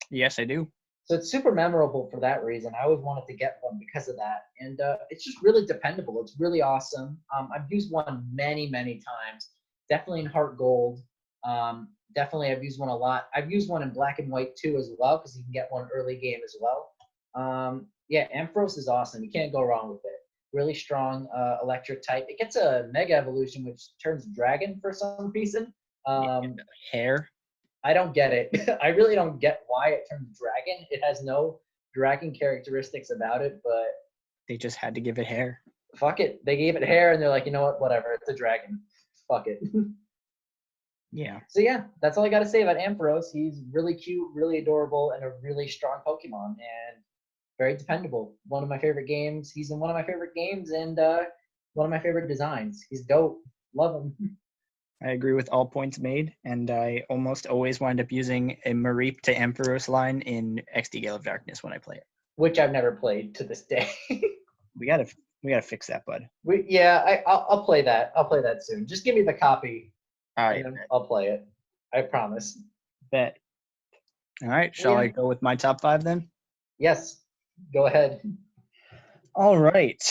Yes, I do. So it's super memorable for that reason. I always wanted to get one because of that, and it's just really dependable. It's really awesome. I've used one many, many times. Definitely in Heart Gold. Definitely, I've used one a lot. I've used one in Black and White too as well because you can get one early game as well. Yeah, Ampharos is awesome. You can't go wrong with it. Really strong electric type. It gets a Mega Evolution which turns Dragon for some reason. Yeah, hair. I don't get it. I really don't get why it turned dragon. It has no dragon characteristics about it, but They just had to give it hair. fuck it. They gave it hair and they're like, you know what, whatever, it's a dragon. Fuck it. Yeah. So yeah, that's all I gotta say about Ampharos. He's really cute, really adorable, and a really strong Pokemon and very dependable. One of my favorite games. He's in one of my favorite games and one of my favorite designs. He's dope. Love him. I agree with all points made, and I almost always wind up using a Mareep to Ampharos line in XD Gale of Darkness when I play it. Which I've never played to this day. We gotta fix that, bud. I'll play that. I'll play that soon. Just give me the copy. All right, And I'll play it. I promise. bet. All right, shall I go with my top 5 then? Yes. Go ahead. All right.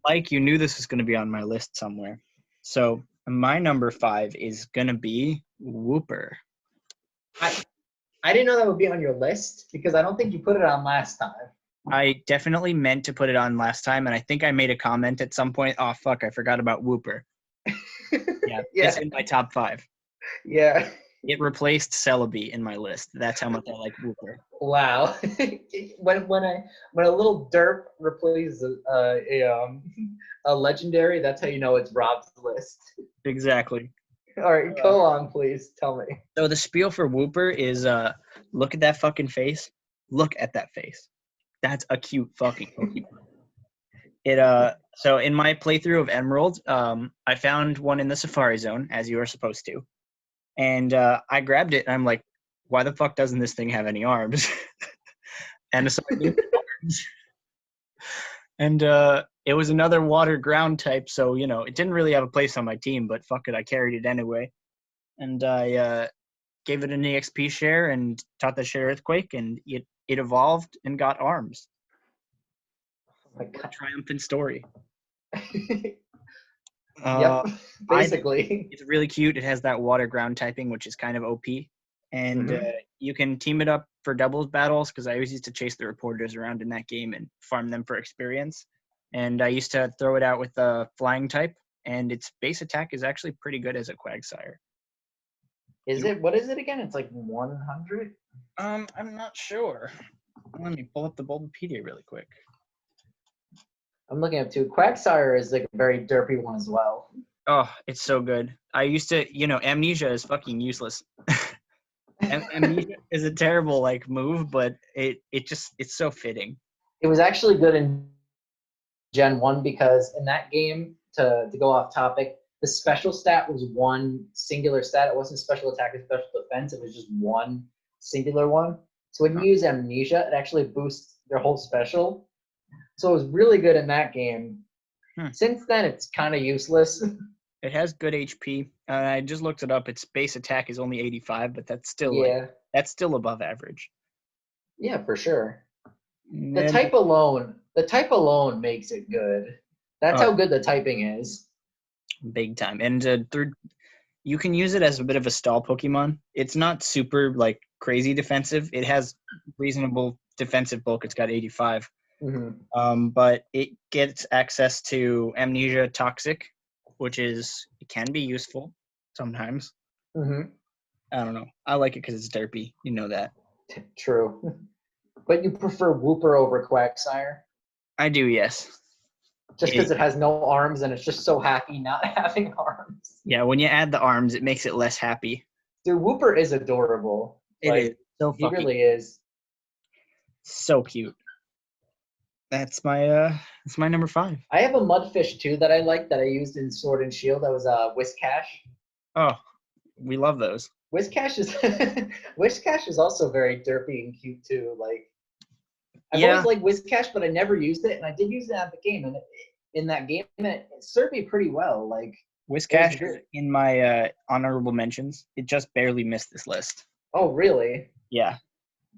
Like, you knew this was going to be on my list somewhere. So my number 5 is going to be Wooper. I didn't know that would be on your list because I don't think you put it on last time. I definitely meant to put it on last time, and I think I made a comment at some point. Oh, fuck, I forgot about Wooper. Yeah, it's in my top 5. Yeah. It replaced Celebi in my list. That's how much I like Wooper. Wow. when a little derp replaces a legendary, that's how you know it's Rob's list. Exactly. All right, go on, please. Tell me. So the spiel for Wooper is look at that fucking face. Look at that face. That's a cute fucking Pokemon. So in my playthrough of Emerald, I found one in the Safari Zone, as you are supposed to. And I grabbed it and I'm like, why the fuck doesn't this thing have any arms? And so I named it Arms. And it was another water ground type, so it didn't really have a place on my team, but fuck it, I carried it anyway. And I gave it an EXP share and taught the share Earthquake, and it evolved and got arms. Oh my God. Triumphant story. Yep, basically. It's really cute. It has that water ground typing, which is kind of OP. And you can team it up for doubles battles because I always used to chase the reporters around in that game and farm them for experience. And I used to throw it out with the flying type, and its base attack is actually pretty good as a Quagsire. What is it again? It's like 100? I'm not sure. Let me pull up the Bulbapedia really quick. I'm looking up too. Quagsire is like a very derpy one as well. Oh, it's so good. I used to, Amnesia is fucking useless. Amnesia is a terrible move, but it's so fitting. It was actually good in Gen 1 because in that game, to go off topic, the special stat was one singular stat. It wasn't special attack or special defense. It was just one singular one. So when you use Amnesia, it actually boosts their whole special. So it was really good in that game. Since then, it's kind of useless. It has good HP. I just looked it up. Its base attack is only 85, but that's still that's still above average. Yeah, for sure. The type alone makes it good. That's how good the typing is. Big time. And you can use it as a bit of a stall Pokemon. It's not super crazy defensive. It has reasonable defensive bulk. It's got 85. But it gets access to Amnesia Toxic, which it can be useful sometimes. I don't know. I like it because it's derpy. You know that. True. But you prefer Wooper over Quagsire? I do, yes. Just because it has no arms and it's just so happy not having arms. Yeah, when you add the arms, it makes it less happy. Dude, Wooper is adorable. It is. So he really is. So cute. That's my number 5. I have a mudfish too that I like that I used in Sword and Shield. That was Whiskash. Oh, we love those. Whiskash is Whiskash is also very derpy and cute too. Like I've Yeah, always liked Whiskash, but I never used it, and I did use it at the game, and in that game, it served me pretty well. Like it was Whiskash is good. in my honorable mentions. It just barely missed this list. Oh, really? Yeah,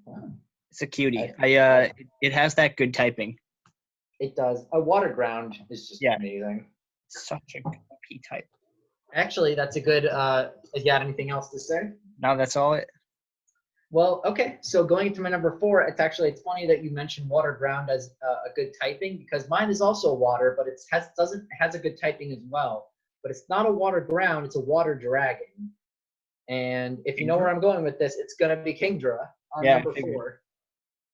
Wow. it's a cutie. I It has that good typing. it does. A water ground is just Yeah, amazing. such a goofy type. Actually, that's a good. If you had anything else to say? Now that's all it. Well, okay. So going into my number 4, it's funny that you mentioned water ground as a good typing because mine is also water, but it has a good typing as well. But it's not a water ground; it's a water dragon. And if you know where Kingdra? I'm going with this, it's gonna be Kingdra on Yeah, I number figured.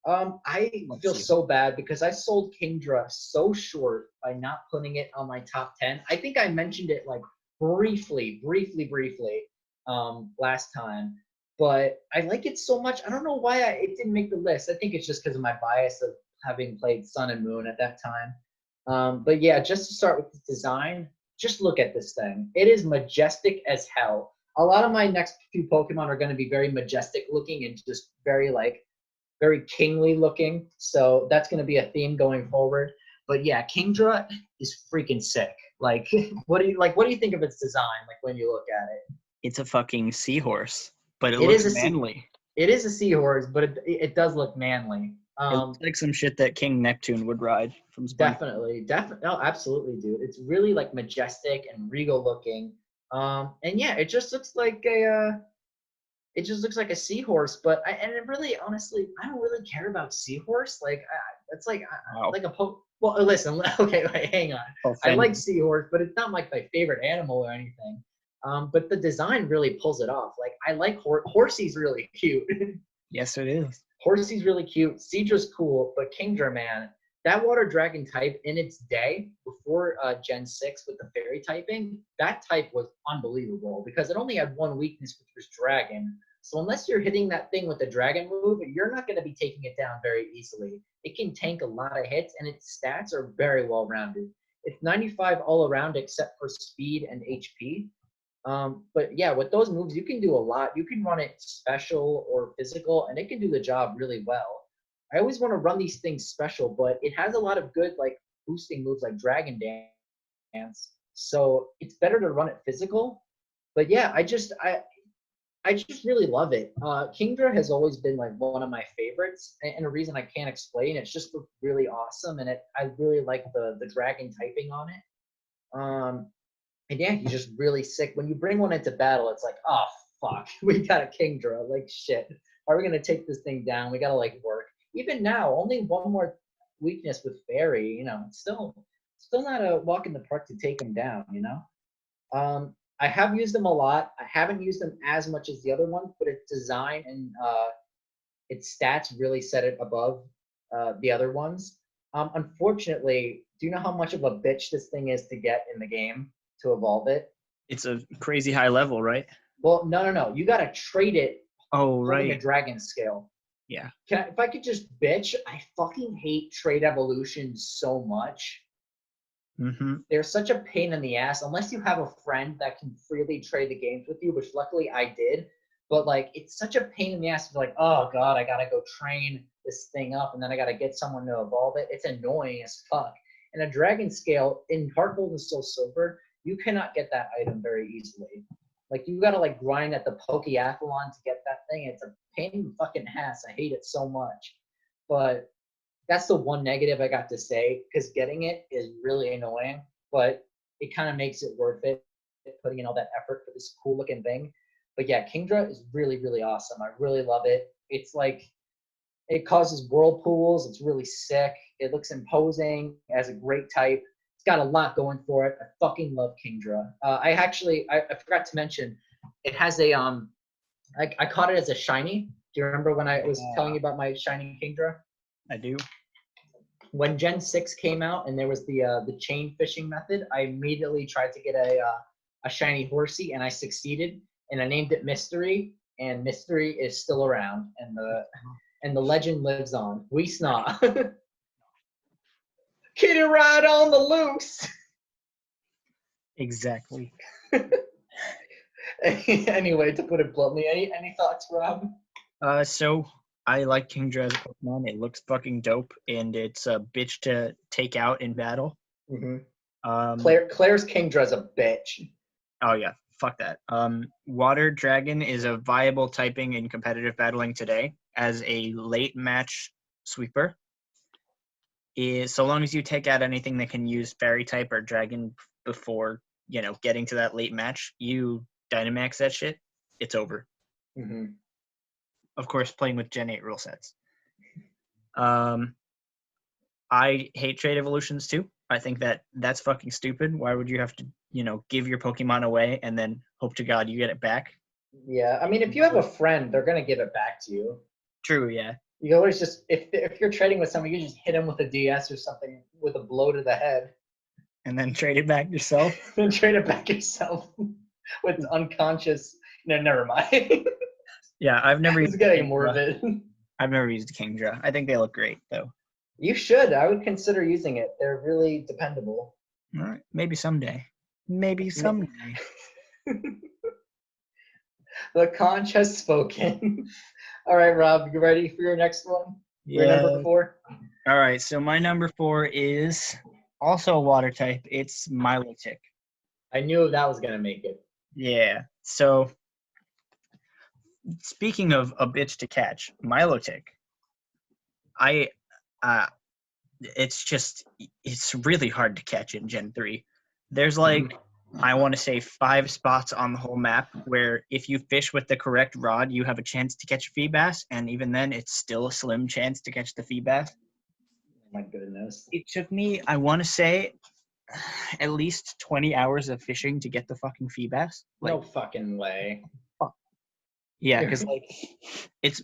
4. I Let's feel see. so bad because I sold Kingdra so short by not putting it on my top 10. I think I mentioned it like briefly, last time, but I like it so much. I don't know why it didn't make the list. I think it's just because of my bias of having played Sun and Moon at that time. But yeah, just to start with the design, just look at this thing. It is majestic as hell. A lot of my next few Pokemon are going to be very majestic looking and just very kingly looking. So that's going to be a theme going forward. But yeah, Kingdra is freaking sick. Like, what do you think of its design? Like when you look at it, It's a fucking seahorse, but it it looks is a sea, manly. it is a seahorse, but it does look manly. It looks like some shit that King Neptune would ride from SpongeBob. Definitely, no, absolutely, dude. It's really like majestic and regal looking. And yeah, it just looks like a seahorse, but and it really, honestly, I don't really care about seahorse. Like, it's Wow, like a Well, listen, okay, wait, hang on. I like offended. seahorse, but it's not like my favorite animal or anything. But the design really pulls it off. Like, I like Horsey's really cute. Yes, it is. Horsey's really cute. Seadra's cool, but Kingdra, man, that water dragon type in its day before Gen 6 with the fairy typing, that type was unbelievable because it only had one weakness, which was dragon. So unless you're hitting that thing with the dragon move, you're not going to be taking it down very easily. It can tank a lot of hits, and its stats are very well rounded. It's 95 all around except for speed and HP. But yeah, with those moves, you can do a lot. You can run it special or physical, and it can do the job really well. I always want to run these things special, but it has a lot of good like boosting moves like Dragon Dance. So it's better to run it physical. But yeah, I just really love it. Kingdra has always been like one of my favorites, and a reason I can't explain. It's just really awesome, and I really like the dragon typing on it. And yeah, he's just really sick. When you bring one into battle, it's like, oh fuck, we got a Kingdra. Like shit, are we gonna take this thing down? We gotta like work. Even now, only one more weakness with Fairy. It's still not a walk in the park to take him down. I have used them a lot. I haven't used them as much as the other ones, but its design and its stats really set it above the other ones. Unfortunately, do you know how much of a bitch this thing is to get in the game to evolve it? It's a crazy high level, right? Well, no. You got to trade it Oh, holding a right. dragon scale. Yeah. If I could just bitch, I fucking hate trade evolution so much. Mm-hmm. They're such a pain in the ass unless you have a friend that can freely trade the games with you, which luckily I did. But like, it's such a pain in the ass. You're like, oh god, I gotta go train this thing up, and then I gotta get someone to evolve it. It's annoying as fuck. And a dragon scale in Heart Gold and Soul Silver, you cannot get that item very easily. Like you gotta like grind at the Pokeathlon to get that thing. It's a pain in the fucking ass. I hate it so much. But that's the one negative I got to say because getting it is really annoying, but it kind of makes it worth it putting in all that effort for this cool looking thing. But yeah, Kingdra is really, really awesome. I really love it. It's like it causes whirlpools. It's really sick. It looks imposing. It has a great type. It's got a lot going for it. I fucking love Kingdra. I forgot to mention, it has a I caught it as a shiny. Do you remember when I was telling you about my shiny Kingdra? I do. When Gen 6 came out and there was the chain fishing method, I immediately tried to get a shiny horsey and I succeeded. And I named it Mystery, and Mystery is still around, and the legend lives on. We snaw. Kitty ride on the loose. Exactly. Anyway, to put it bluntly, any thoughts, Rob? So I like Kingdra as a Pokemon. It looks fucking dope, and it's a bitch to take out in battle. Claire's Kingdra's a bitch. Oh yeah, fuck that. Water Dragon is a viable typing in competitive battling today as a late match sweeper. So long as you take out anything that can use Fairy type or Dragon before getting to that late match, you Dynamax that shit. It's over. Of course, playing with Gen 8 rule sets. I hate trade evolutions too. I think that's fucking stupid. Why would you have to, give your Pokemon away and then hope to God you get it back? Yeah, I mean, if you have a friend, they're gonna give it back to you. True, yeah. You always just if you're trading with someone, you just hit them with a DS or something with a blow to the head, and then trade it back yourself. Then trade it back yourself with unconscious. No, never mind. Yeah, I've never. It's getting morbid. I've never used Kingdra. I think they look great though. You should. I would consider using it. They're really dependable. All right, maybe someday. Maybe someday. The conch has spoken. All right, Rob, you ready for your next one? Yeah. Your number 4? All right, so my number 4 is also a water type. It's Milotic. I knew that was going to make it. Yeah. So, speaking of a bitch to catch, Milotic, it's really hard to catch in Gen 3. There's I want to say 5 spots on the whole map where if you fish with the correct rod, you have a chance to catch a Feebas, and even then, it's still a slim chance to catch the Feebas. Oh my goodness. It took me, I want to say, at least 20 hours of fishing to get the fucking Feebas. No fucking way. Yeah, because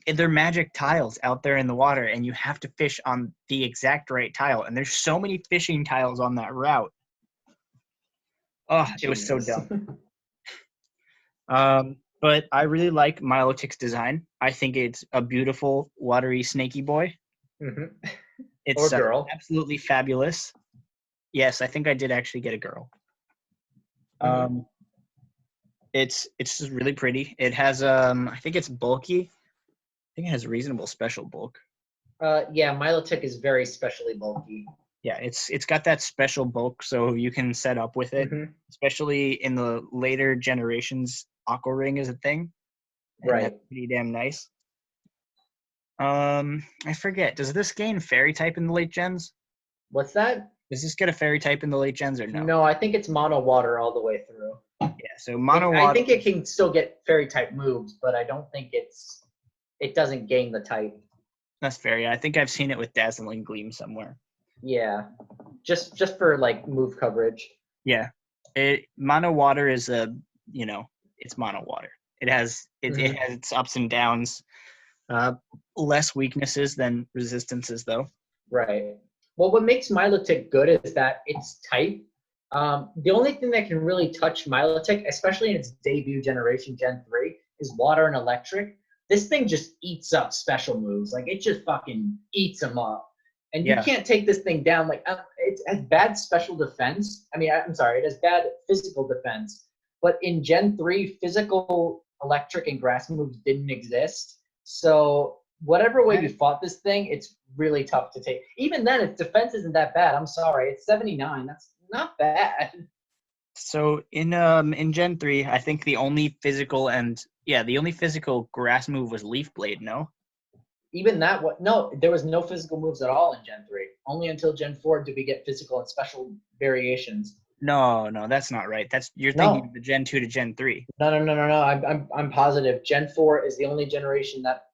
they're magic tiles out there in the water, and you have to fish on the exact right tile, and there's so many fishing tiles on that route. Oh, it was so dumb. But I really like Milotic's design. I think it's a beautiful, watery, snaky boy. It's or girl. Absolutely fabulous. Yes, I think I did actually get a girl. It's just really pretty. It has I think it's bulky. I think it has reasonable special bulk. Yeah, Milotic is very specially bulky. Yeah, it's got that special bulk, so you can set up with it. Especially in the later generations, Aqua Ring is a thing. Right. That's pretty damn nice. I forget. Does this gain Fairy type in the late gens? What's that? Does this get a Fairy type in the late gens or no? No, I think it's mono water all the way through. Yeah, so mono water. I think it can still get Fairy type moves, but I don't think it doesn't gain the type. That's fair. Yeah, I think I've seen it with Dazzling Gleam somewhere. Yeah, just for move coverage. Yeah, mono water is it's mono water. It has its ups and downs. Less weaknesses than resistances, though. Right. Well, what makes Milotic good is that it's type. The only thing that can really touch Milotic, especially in its debut generation, Gen 3, is water and electric. This thing just eats up special moves. It just fucking eats them up. And you can't take this thing down. It has bad special defense. I mean, I'm sorry, it has bad physical defense. But in Gen 3, physical electric and grass moves didn't exist. So whatever way you fought this thing, it's really tough to take. Even then, its defense isn't that bad. I'm sorry. It's 79. That's not bad. So in Gen 3, I think the only physical grass move was Leaf Blade, no? Even that, no, there was no physical moves at all in Gen 3. Only until Gen 4 did we get physical and special variations. No, that's not right. You're thinking of the Gen 2 to Gen 3. No. I'm positive. Gen 4 is the only generation that,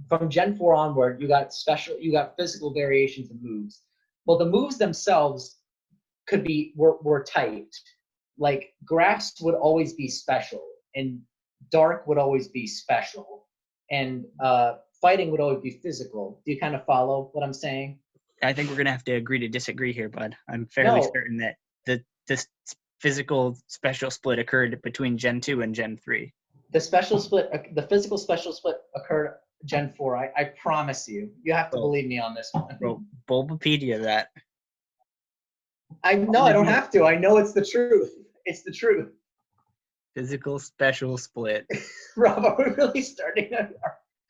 from Gen 4 onward, you got physical variations of moves. Well, the moves themselves were typed. Grass would always be special, and dark would always be special, and fighting would always be physical. Do you kind of follow what I'm saying? I think we're gonna have to agree to disagree here, bud. I'm fairly certain that this physical special split occurred between Gen 2 and Gen 3. The physical special split occurred Gen 4. I promise you. You have to believe me on this one. Bro, Bulbapedia that. I don't have to. I know it's the truth. It's the truth. Physical special split. Rob, are we really starting?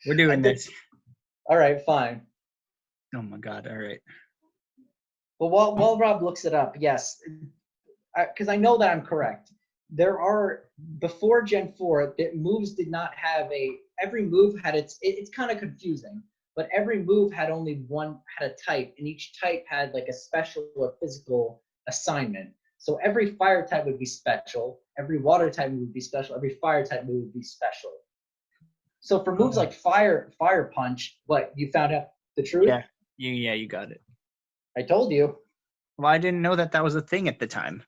We're doing this. All right, fine. Oh my God! All right. Well, while Rob looks it up, yes, because I know that I'm correct. There are, before Gen 4, the moves did not have every move had it's kind of confusing, but every move had had a type, and each type had like a special or physical assignment. So every fire type would be special, every water type would be special, every fire type move would be special. So for moves like fire punch, what, you found out the truth? Yeah, you got it. I told you. Well, I didn't know that was a thing at the time.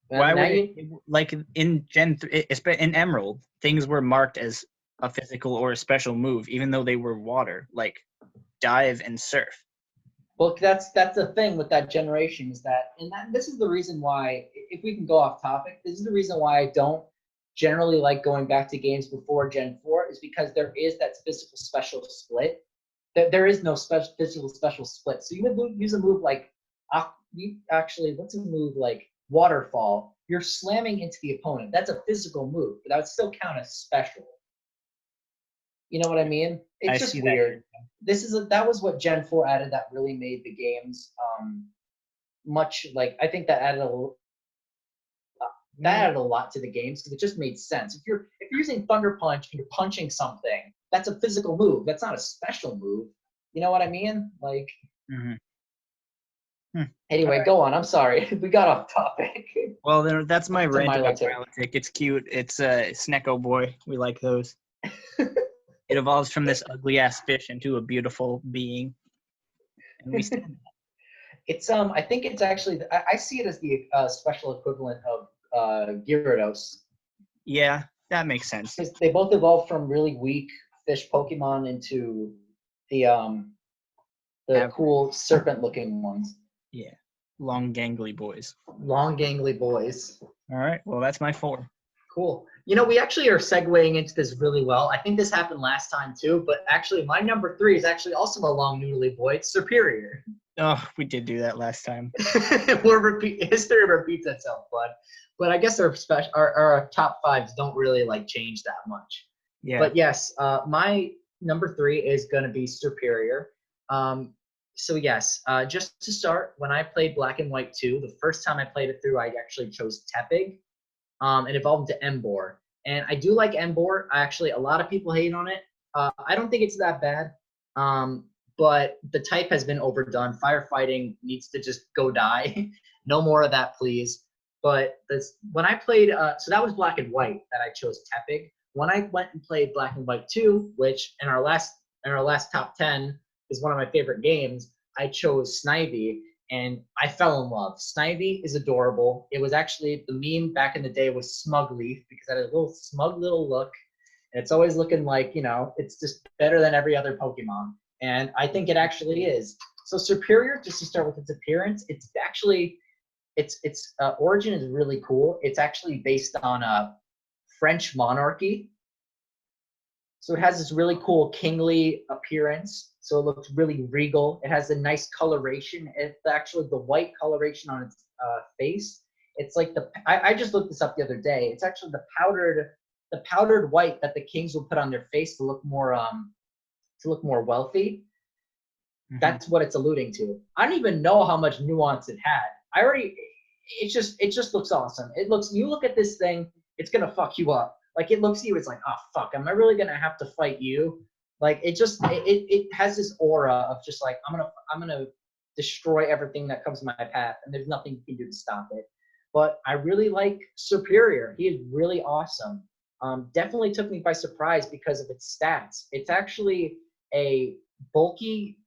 Why would like in Gen 3, in Emerald, things were marked as a physical or a special move, even though they were water, like dive and surf. Well, that's the thing with that generation is that, this is the reason why, if we can go off topic, this is the reason why I don't generally like going back to games before Gen 4, is because there is that physical special split. There is no physical special split. So you would use a move like, what's a move like Waterfall? You're slamming into the opponent. That's a physical move, but that would still count as special. You know what I mean? It's just weird. That was what Gen 4 added that really made the games much, like, I think that added a lot to the games, because it just made sense. If you're using Thunder Punch and you're punching something, that's a physical move. That's not a special move. You know what I mean? Like. Anyway, Go on. I'm sorry. We got off topic. Well, that's my rant about Milotic. It's cute. It's a Snecko boy. We like those. It evolves from this ugly-ass fish into a beautiful being. And we stand that. It's I think it's actually, I see it as the special equivalent of Gyarados. Yeah, that makes sense. Because they both evolved from really weak fish Pokemon into the cool serpent-looking ones. Yeah, long gangly boys. Long gangly boys. All right, well, that's my 4. Cool. You know, we actually are segueing into this really well. I think this happened last time too, but actually my number 3 is actually also a long noodly boy. It's Superior. Oh, we did do that last time. History repeats itself, but I guess our top 5s don't really like change that much. Yeah. But yes, my number 3 is going to be Superior. So yes, just to start, when I played Black and White 2, the first time I played it through, I actually chose Tepig. And evolved into Emboar. And I do like Emboar. A lot of people hate on it. I don't think it's that bad. But the type has been overdone. Firefighting needs to just go die. No more of that, please. But when I played, so that was Black and White that I chose Tepig. When I went and played Black and White 2, which in our last top 10 is one of my favorite games, I chose Snivy. And I fell in love. Snivy is adorable. It was actually, the meme back in the day was Smug Leaf, because it had a little smug little look. And it's always looking like, it's just better than every other Pokemon. And I think it actually is. So Superior, just to start with its appearance, it's actually, its origin is really cool. It's actually based on a French monarchy. So it has this really cool kingly appearance. So it looks really regal. It has a nice coloration. It's actually the white coloration on its face. It's like I just looked this up the other day. It's actually the powdered white that the kings will put on their face to look more wealthy. Mm-hmm. That's what it's alluding to. I don't even know how much nuance it had. It just looks awesome. You look at this thing, it's gonna fuck you up. Like, it looks at you, it's like, oh fuck, am I really gonna have to fight you? Like, it has this aura of just like, I'm gonna destroy everything that comes in my path, and there's nothing you can do to stop it. But I really like Superior. He is really awesome. Definitely took me by surprise because of its stats. It's actually a bulky,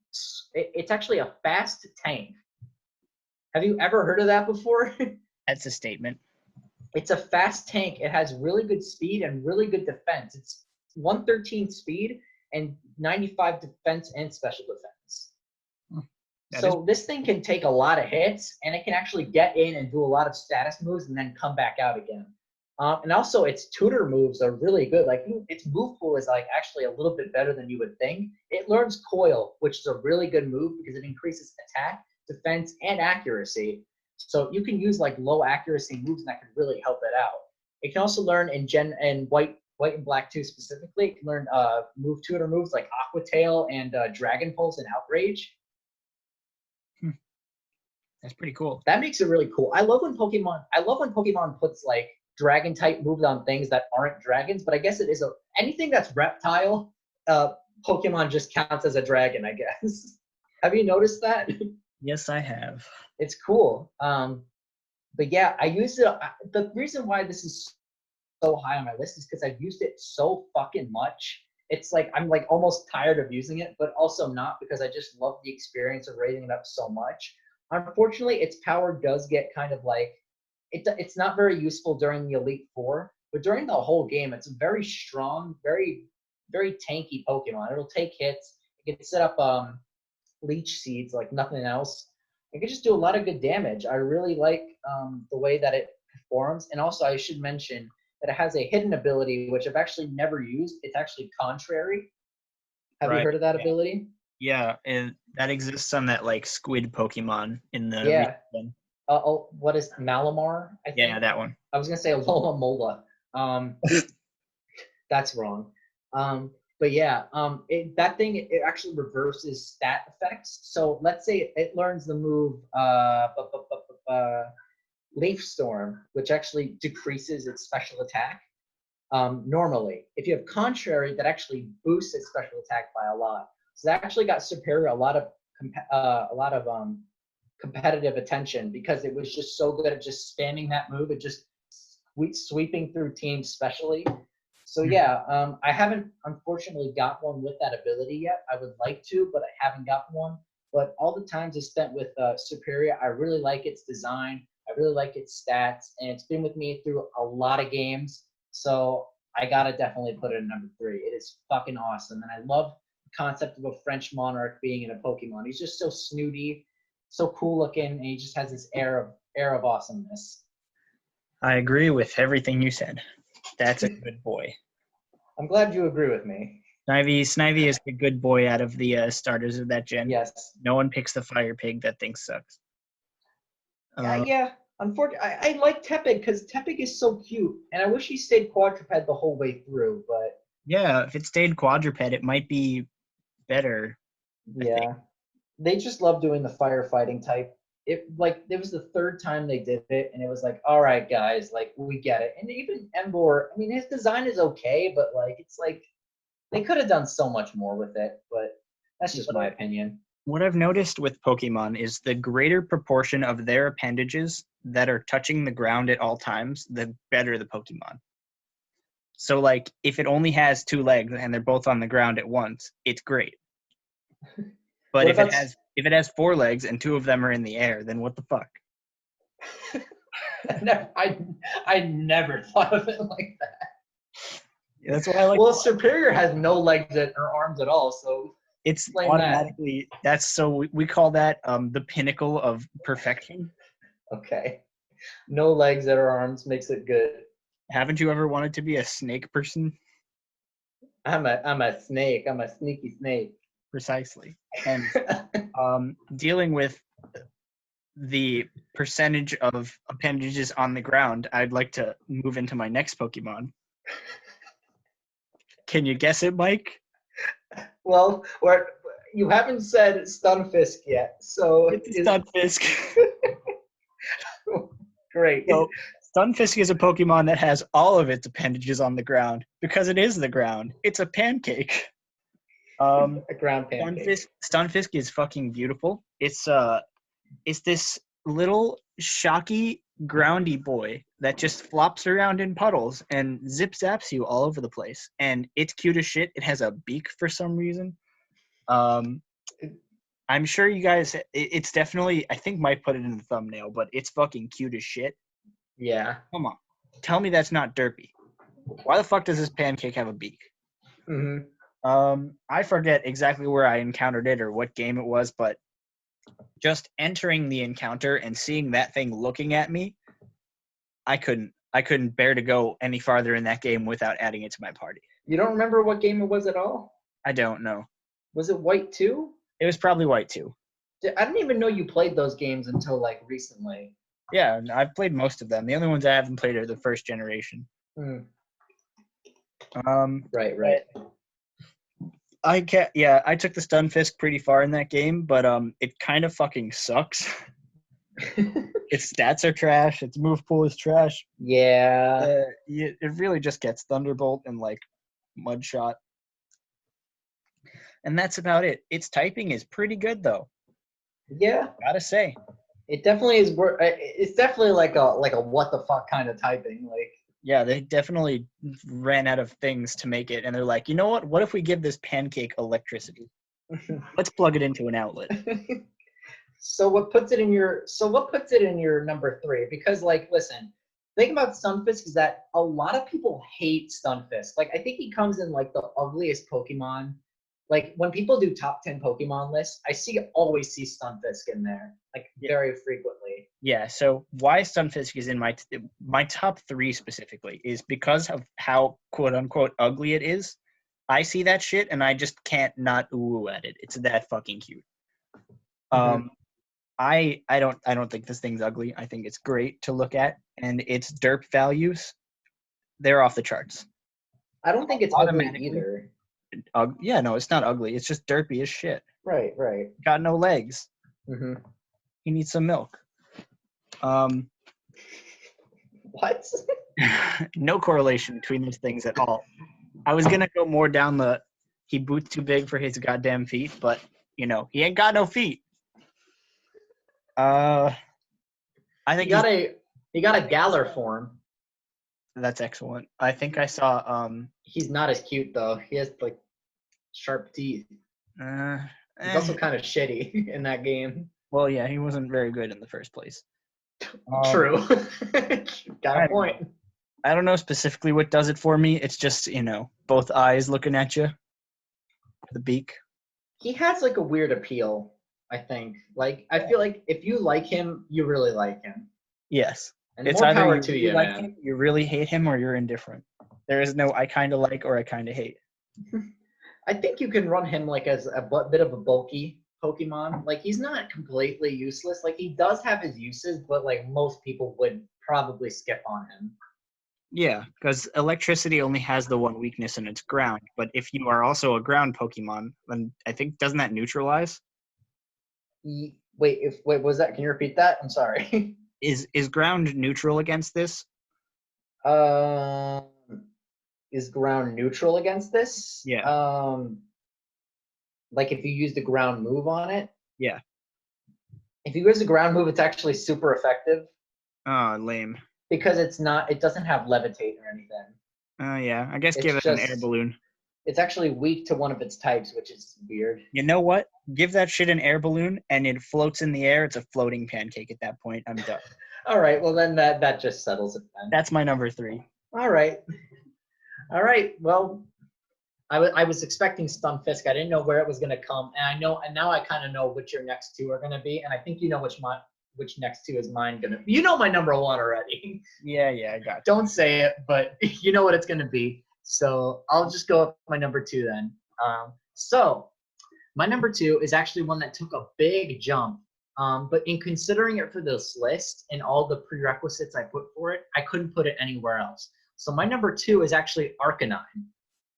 it's actually a fast tank. Have you ever heard of that before? That's a statement. It's a fast tank. It has really good speed and really good defense. It's 113 speed and 95 defense and special defense. So this thing can take a lot of hits, and it can actually get in and do a lot of status moves and then come back out again. And also its tutor moves are really good. Like, its move pool is like actually a little bit better than you would think. It learns Coil, which is a really good move because it increases attack, defense, and accuracy. So you can use like low accuracy moves, and that can really help it out. It can also learn in white and black too specifically. It can learn move tutor moves like Aqua Tail and Dragon Pulse and Outrage. That's pretty cool. That makes it really cool. I love when Pokemon puts like dragon type moves on things that aren't dragons, but I guess it is anything that's reptile, Pokemon just counts as a dragon, I guess. Have you noticed that? Yes, I have. It's cool. But yeah, I used it. The reason why this is so high on my list is because I've used it so fucking much. It's like I'm like almost tired of using it, but also not, because I just love the experience of raising it up so much. Unfortunately, its power does get kind of like it's not very useful during the Elite Four, but during the whole game, it's a very strong, very very tanky Pokemon. It'll take hits. It can set up leech seeds like nothing else. It can just do a lot of good damage. I really like the way that it performs, and also I should mention that it has a hidden ability which I've actually never used. It's actually Contrary. Have you heard of that ability? Yeah, and that exists on that like squid Pokemon in the region. What is Malamar? I think. Yeah, that one. I was gonna say Alola Mola. That's wrong. But yeah, that thing it actually reverses stat effects. So let's say it learns the move Leaf Storm, which actually decreases its special attack. Normally, if you have Contrary, that actually boosts its special attack by a lot. So that actually got Superior a lot of competitive attention, because it was just so good at just spamming that move and just sweeping through teams specially. So yeah, I haven't unfortunately got one with that ability yet. I would like to, but I haven't gotten one. But all the times I spent with Superior, I really like its design. I really like its stats, and it's been with me through a lot of games. So I gotta definitely put it in number 3. It is fucking awesome, and I love the concept of a French monarch being in a Pokemon. He's just so snooty, so cool looking, and he just has this air of awesomeness. I agree with everything you said. That's a good boy. I'm glad you agree with me. Snivy is a good boy out of the starters of that gen. Yes. No one picks the Fire Pig. That thing sucks. Yeah. Unfortunately, I like Tepig because Tepig is so cute, and I wish he stayed quadruped the whole way through. But yeah, if it stayed quadruped, it might be better. Yeah, they just love doing the firefighting type. It was the 3rd time they did it, and it was like, all right, guys, like we get it. And even Emboar, I mean, his design is okay, but like it's like they could have done so much more with it. But that's just my opinion. What I've noticed with Pokemon is the greater proportion of their appendages that are touching the ground at all times, the better the Pokemon. So, like, if it only has 2 legs and they're both on the ground at once, it's great. But if it has 4 legs and 2 of them are in the air, then what the fuck? I never thought of it like that. Yeah, that's what I like. Well, Superior has no legs or arms at all, so it's automatically that's so we call that the pinnacle of perfection. Okay. No legs or arms makes it good. Haven't you ever wanted to be a snake person? I'm a snake. I'm a sneaky snake. Precisely. And dealing with the percentage of appendages on the ground, I'd like to move into my next Pokemon. Can you guess it, Mike? Well, you haven't said Stunfisk yet, so it's Stunfisk. Great. So, Stunfisk is a Pokemon that has all of its appendages on the ground because it is the ground. It's a pancake. A ground pancake. Stunfisk is fucking beautiful. It's this little shocky, groundy boy that just flops around in puddles and zip-zaps you all over the place. And it's cute as shit. It has a beak for some reason. I'm sure you guys, it's definitely, I think Mike put it in the thumbnail, but it's fucking cute as shit. Yeah. Come on. Tell me that's not derpy. Why the fuck does this pancake have a beak? Mm-hmm. I forget exactly where I encountered it or what game it was, but just entering the encounter and seeing that thing looking at me, I couldn't bear to go any farther in that game without adding it to my party. You don't remember what game it was at all? I don't know. Was it White 2? It was probably White 2. I didn't even know you played those games until like recently. Yeah, I've played most of them. The only ones I haven't played are the first generation. Right. I took the Stunfisk pretty far in that game, but it kind of fucking sucks. Its stats are trash. Its move pool is trash. Yeah. It really just gets Thunderbolt and like Mudshot, and that's about it. Its typing is pretty good though. Yeah. Gotta say. It definitely is. It's definitely like a what the fuck kind of typing. Like. Yeah, they definitely ran out of things to make it, and they're like, you know what? What if we give this pancake electricity? Let's plug it into an outlet. So what puts it in your number 3? Because like, listen, the thing about Stunfisk is that a lot of people hate Stunfisk. Like, I think he comes in like the ugliest Pokemon. Like when people do top 10 Pokemon lists, always see Stunfisk in there, like very frequently. Yeah, so why Stunfisk is in my top 3 specifically is because of how quote unquote ugly it is. I see that shit and I just can't not ooh at it. It's that fucking cute. I don't think this thing's ugly. I think it's great to look at, and its derp values, they're off the charts. I don't think it's ugly either. Yeah, no, it's not ugly. It's just derpy as shit. Right. Got no legs. He needs some milk. What? No correlation between these things at all. I was gonna go more down the he boots too big for his goddamn feet, but he ain't got no feet. I think he got a Galar form. That's excellent. I think I saw. He's not as cute though. He has like sharp teeth. He's also kind of shitty in that game. Well, yeah, he wasn't very good in the first place. True. Got a point. I don't know specifically what does it for me. It's just both eyes looking at you, the beak. He has like a weird appeal. I think. Like I feel like if you like him, you really like him. Yes. And it's more power to you, man. Him, you really hate him, or you're indifferent. There is no I kind of like or I kind of hate. I think you can run him like as a bit of a bulky Pokemon. Like he's not completely useless. Like he does have his uses, but like most people would probably skip on him. Yeah, because electricity only has the one weakness and it's ground. But if you are also a ground Pokemon, then I think doesn't that neutralize? Wait, was that? Can you repeat that? I'm sorry. Is ground neutral against this? Is ground neutral against this? Yeah. Like if you use the ground move on it? Yeah. If you use the ground move, it's actually super effective. Oh, lame. Because it doesn't have levitate or anything. Oh, yeah. I guess give it an air balloon. It's actually weak to one of its types, which is weird. You know what? Give that shit an air balloon, and it floats in the air. It's a floating pancake at that point. I'm done. All right. Well, then that just settles it then. That's my number 3. All right. Well, I was expecting Stunfisk. I didn't know where it was going to come, and now I kind of know which your next 2 are going to be, and I think you know which next 2 is mine going to be. You know my number 1 already. Yeah, I got you. Don't say it, but you know what it's going to be. So I'll just go with my number 2 then. So my number 2 is actually one that took a big jump. But in considering it for this list and all the prerequisites I put for it, I couldn't put it anywhere else. So my number 2 is actually Arcanine.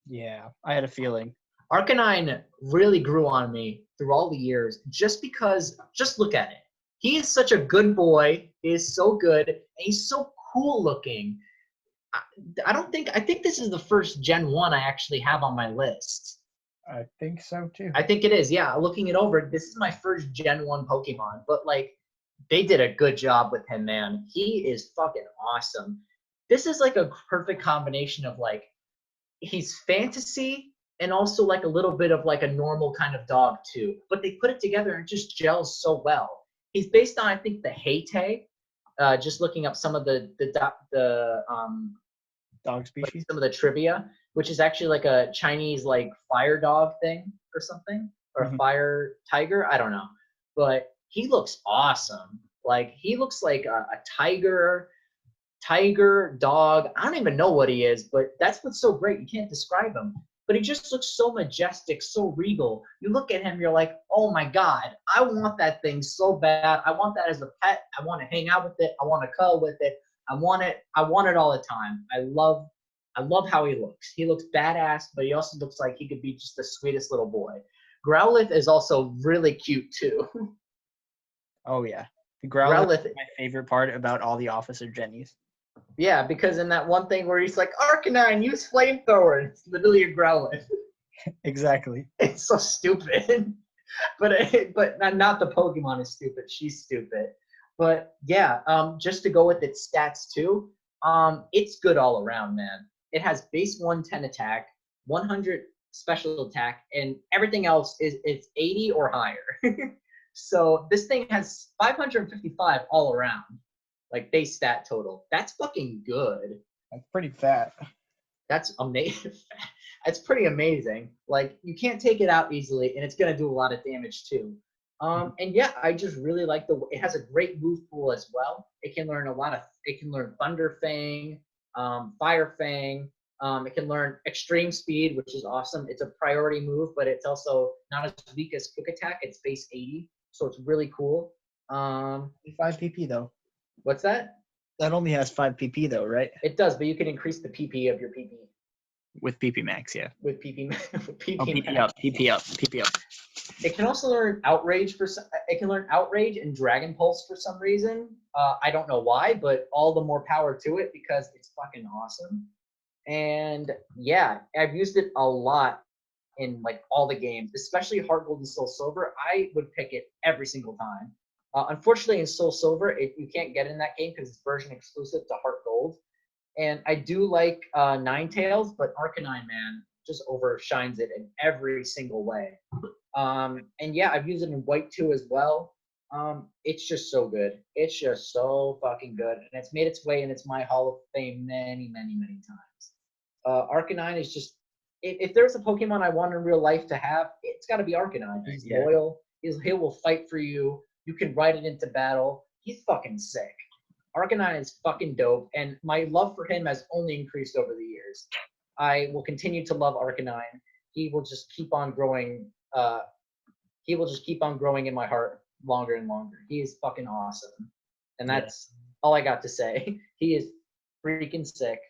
Yeah, I had a feeling. Arcanine really grew on me through all the years just look at it. He is such a good boy. He is so good. And he's so cool looking. I think this is the first Gen 1 I actually have on my list. I think so too. I think it is, yeah. Looking it over, this is my first Gen 1 Pokemon. But like, they did a good job with him, man. He is fucking awesome. This is like a perfect combination of like, he's fantasy and also like a little bit of like a normal kind of dog too. But they put it together and it just gels so well. He's based on, I think, the Heite. Just looking up some of the dog species, like some of the trivia, which is actually like a Chinese like fire dog thing or something, or a fire tiger. I don't know, but he looks awesome. Like he looks like a tiger dog. I don't even know what he is, but that's what's so great. You can't describe him. but he just looks so majestic, so regal. You look at him, you're like, oh my God, I want that thing so bad. I want that as a pet. I want to hang out with it. I want to cuddle with it. I want it. I want it all the time. I love how he looks. He looks badass, but he also looks like he could be just the sweetest little boy. Growlithe is also really cute too. Oh yeah, the Growlithe is my favorite part about all the Officer Jennies. Yeah, because in that one thing where he's like, Arcanine, use flamethrower. It's literally a Growlithe. Exactly. It's so stupid. but not the Pokemon is stupid. She's stupid. But yeah, just to go with its stats too, it's good all around, man. It has base 110 attack, 100 special attack, and everything else is it's 80 or higher. So this thing has 555 all around, like base stat total. That's fucking good. That's pretty fat. That's amazing. That's pretty amazing. Like you can't take it out easily, and it's gonna do a lot of damage too. And yeah, I just really like it has a great move pool as well. It can learn it can learn Thunder Fang, Fire Fang. It can learn Extreme Speed, which is awesome. It's a priority move, but it's also not as weak as Quick Attack. It's base 80, so it's really cool. 5 PP though. What's that? That only has 5 PP though, right? It does, but you can increase the PP of your PP. With PP Max, yeah. With PP, PP up, PP up, PP up. It can also learn Outrage it can learn Outrage and Dragon Pulse for some reason. I don't know why, but all the more power to it because it's fucking awesome. And yeah, I've used it a lot in like all the games, especially Heart Gold and Soul Silver. I would pick it every single time. Unfortunately, in Soul Silver, you can't get in that game because it's version exclusive to Heart Gold. And I do like Ninetales, but Arcanine, man, just overshines it in every single way. And yeah, I've used it in White too as well. It's just so good. It's just so fucking good. And it's made its way and it's my Hall of Fame many, many, many times. Arcanine is just, if there's a Pokemon I want in real life to have, it's got to be Arcanine. He's loyal. He will fight for you. You can ride it into battle. He's fucking sick. Arcanine is fucking dope, and my love for him has only increased over the years. I will continue to love Arcanine. He will just keep on growing. He will just keep on growing in my heart longer and longer. He is fucking awesome, and that's all I got to say. He is freaking sick,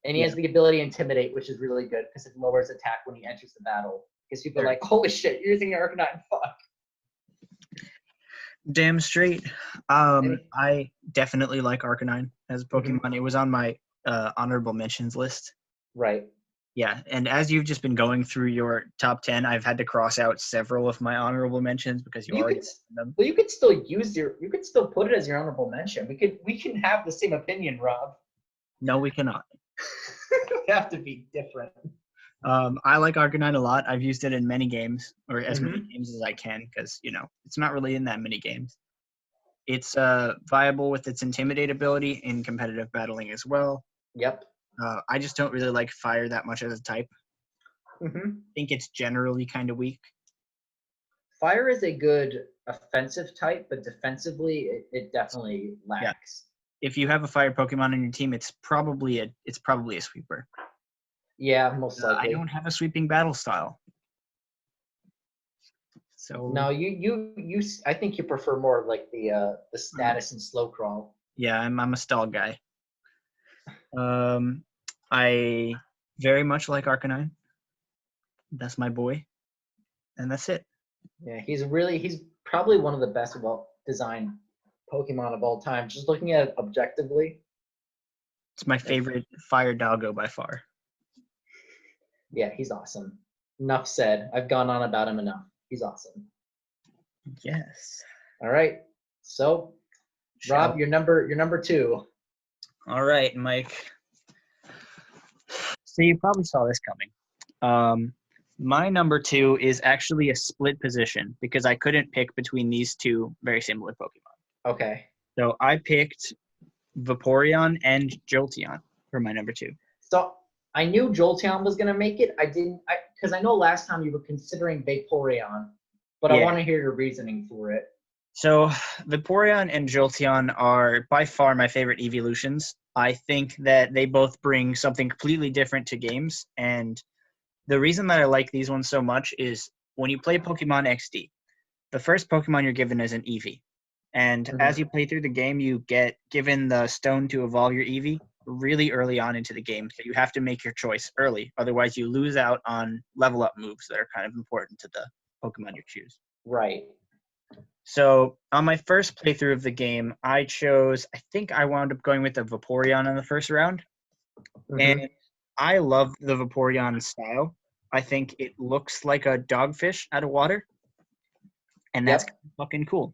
and he has the ability to intimidate, which is really good because it lowers attack when he enters the battle. Because people are like, "Holy shit, you're using Arcanine! Fuck." Damn straight. I definitely like Arcanine as a Pokemon. Mm-hmm. It was on my honorable mentions list. Right. Yeah, and as you've just been going through your top 10, I've had to cross out several of my honorable mentions because you already mentioned them. Well, you could still you could still put it as your honorable mention. We can have the same opinion, Rob. No, we cannot. We have to be different. I like Arcanine a lot. I've used it in many games, or as many games as I can, because, it's not really in that many games. It's viable with its Intimidate ability in competitive battling as well. Yep. I just don't really like Fire that much as a type. I think it's generally kind of weak. Fire is a good offensive type, but defensively, it definitely lacks. Yeah. If you have a Fire Pokemon on your team, it's probably a sweeper. Yeah, most likely. I don't have a sweeping battle style. So no, you. I think you prefer more like the status and slow crawl. Yeah, I'm a stall guy. I very much like Arcanine. That's my boy, and that's it. Yeah, he's probably one of the best designed Pokemon of all time. Just looking at it objectively, it's my favorite Fire Doggo by far. Yeah, he's awesome. Enough said. I've gone on about him enough. He's awesome. Yes. All right. So, Rob, you're number 2. All right, Mike. So you probably saw this coming. My number 2 is actually a split position because I couldn't pick between these two very similar Pokemon. Okay. So I picked Vaporeon and Jolteon for my number 2. So I knew Jolteon was going to make it. Because I know last time you were considering Vaporeon, but I want to hear your reasoning for it. So Vaporeon and Jolteon are by far my favorite evolutions. I think that they both bring something completely different to games, and The reason that I like these ones so much is when you play Pokemon XD, the first Pokemon you're given is an Eevee. And as you play through the game, you get given the stone to evolve your Eevee really early on into the game. So you have to make your choice early. Otherwise, you lose out on level up moves that are kind of important to the Pokemon you choose. Right. So on my first playthrough of the game, I think I wound up going with the Vaporeon in the first round. And I love the Vaporeon style. I think it looks like a dogfish out of water. And that's fucking cool.